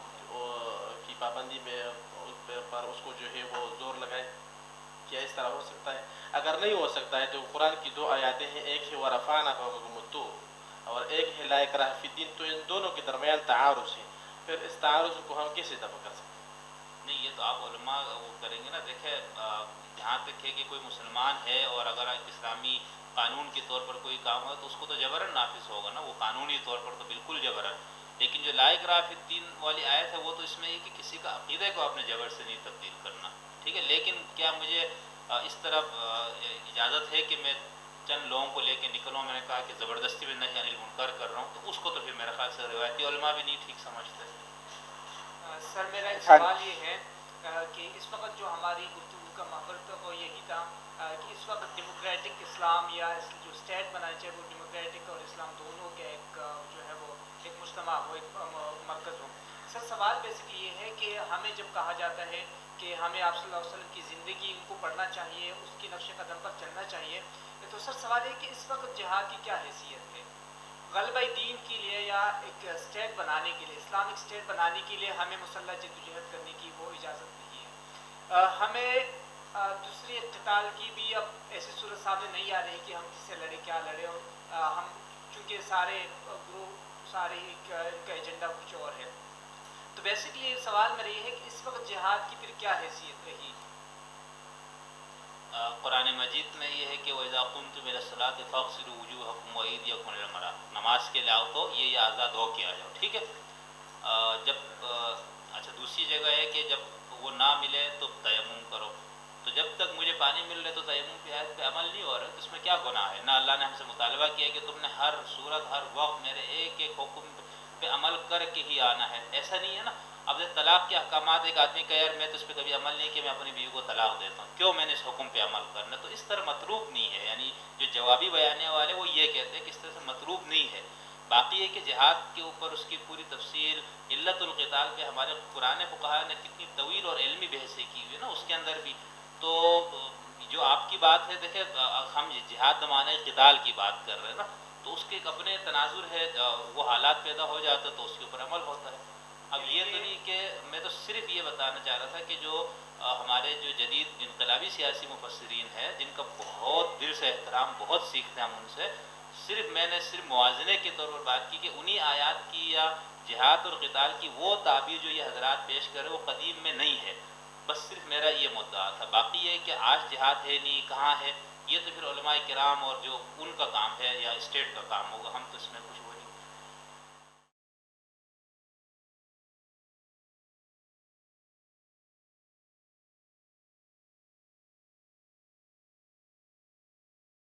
کی پابندی پر اس کو جو ہے وہ زور لگائے. کیا اس طرح ہو سکتا ہے؟ اگر نہیں ہو سکتا ہے تو قرآن کی 2 آیاتیں ہیں، ایک ہے ورفعنا فوقکم الطور اور ایک ہے لا اکراہ فی الدین، تو ان دونوں کے درمیان تعارض ہے. پھر اس تعارض کو ہم کیسے دفع کر سکتے ہیں؟ نہیں، یہ تو آپ علماء وہ کریں گے نا. دیکھیں جہاں تک ہے کہ کوئی مسلمان ہے اور اگر اسلامی قانون کے طور پر کوئی کام ہو تو اس کو تو جبراً نافذ ہوگا نا، وہ قانونی طور پر تو بالکل جبراً. لیکن جو لا اکراہ فی الدین والی آیت ہے وہ تو اس میں یہ کہ کسی کا عقیدے کو آپ نے جبر سے نہیں تبدیل کرنا. ٹھیک ہے، لیکن کیا مجھے اس طرف اجازت ہے کہ میں چند لوگوں کو لے کے نکلوں؟ میں نے کہا کہ زبردستی میں نہیں انل منکر کر رہا ہوں، تو اس کو تو پھر میرے خیال سے روایتی علماء بھی نہیں ٹھیک سمجھتے. سر میرا ایک سوال یہ ہے کہ اس وقت جو ہماری گفتگو کا محور تھا وہ یہی تھا کہ اس وقت ڈیموکریٹک اسلام یا جو اسٹیٹ بنانا چاہیے وہ ڈیموکریٹک اور اسلام دونوں کے ایک جو ہے وہ ایک مجتمع ہو، ایک مرکز ہو. سر سوال بیسکلی یہ ہے کہ ہمیں جب کہا جاتا ہے کہ ہمیں آپ صلی اللہ علیہ وسلم کی زندگی ان کو پڑھنا چاہیے، اس کی نقش قدم پر چلنا چاہیے، تو سر سوال ہے کہ اس وقت جہاد کی کیا حیثیت ہے؟ غلبہ دین کے لیے یا ایک اسٹیٹ بنانے کے لیے، اسلامک اسٹیٹ بنانے کے لیے ہمیں مسلح جدوجہد کرنے کی وہ اجازت نہیں ہے. ہمیں دوسری قتال کی بھی اب ایسی صورت سامنے نہیں آ رہی کہ ہم کس سے لڑے کیا لڑے، اور ہم چونکہ سارے گروہ سارے ان کا ایجنڈا کچھ اور ہے. تو بیسکلی سوال میرا یہ ہے کہ اس وقت جہاد کی پھر کیا حیثیت رہی؟ قرآن مجید میں یہ ہے کہ وَإِذَا قُمْتُمْ إِلَى الصَّلَاةِ فَاغْسِلُوا وُجُوهَكُمْ وَأَيْدِيَكُمْ إِلَى الْمَرَافِقِ، نماز کے لیے آؤ تو یہ آزاد ہو کے آ جاؤ. ٹھیک ہے. جب اچھا دوسری جگہ ہے کہ جب وہ نہ ملے تو تیمم کرو. تو جب تک مجھے پانی مل رہا ہے تو تیمم کی آیت پہ عمل نہیں ہو رہا تو اس میں کیا گناہ ہے؟ نہ اللہ نے ہم سے مطالبہ کیا کہ تم نے ہر صورت ہر وقت میرے ایک ایک حکم پہ عمل کر کے ہی آنا ہے، ایسا نہیں ہے نا۔ اب طلاق کے احکامات ایک آدمی کا یار میں تو اس پہ کبھی عمل نہیں کیا، میں اپنی بیوی کو طلاق دیتا ہوں، کیوں میں نے اس حکم پہ عمل کرنا؟ تو اس طرح مطلوب نہیں ہے، یعنی جو جوابی بیانے والے وہ یہ کہتے ہیں کہ اس طرح سے مطلوب نہیں ہے۔ باقی ہے کہ جہاد کے اوپر اس کی پوری تفصیل علت القتال پہ ہمارے قرآن فقہا نے کتنی طویل اور علمی بحثیں کی ہوئی ہے نا، اس کے اندر بھی تو جو آپ کی بات ہے، دیکھیں ہم جہاد زمانے قتال کی بات کر رہے ہیں نا، تو اس کے ایک اپنے تناظر ہے، وہ حالات پیدا ہو جاتے تو اس کے اوپر عمل ہوتا ہے۔ اب یہ تو نہیں کہ میں تو صرف یہ بتانا چاہ رہا تھا کہ جو ہمارے جو جدید انقلابی سیاسی مفسرین ہیں جن کا بہت دل سے احترام، بہت سیکھتے ہیں ہم ان سے، صرف میں نے صرف موازنے کے طور پر بات کی کہ انہی آیات کی یا جہاد اور قتال کی وہ تعبیر جو یہ حضرات پیش کرے وہ قدیم میں نہیں ہے، بس صرف میرا یہ مدعا تھا۔ باقی یہ کہ آج جہاد ہے نہیں، کہاں ہے، یہ تو پھر علماء کرام اور جو ان کا کام ہے یا اسٹیٹ کا کام ہوگا، ہم تو اس میں کچھ وہ نہیں۔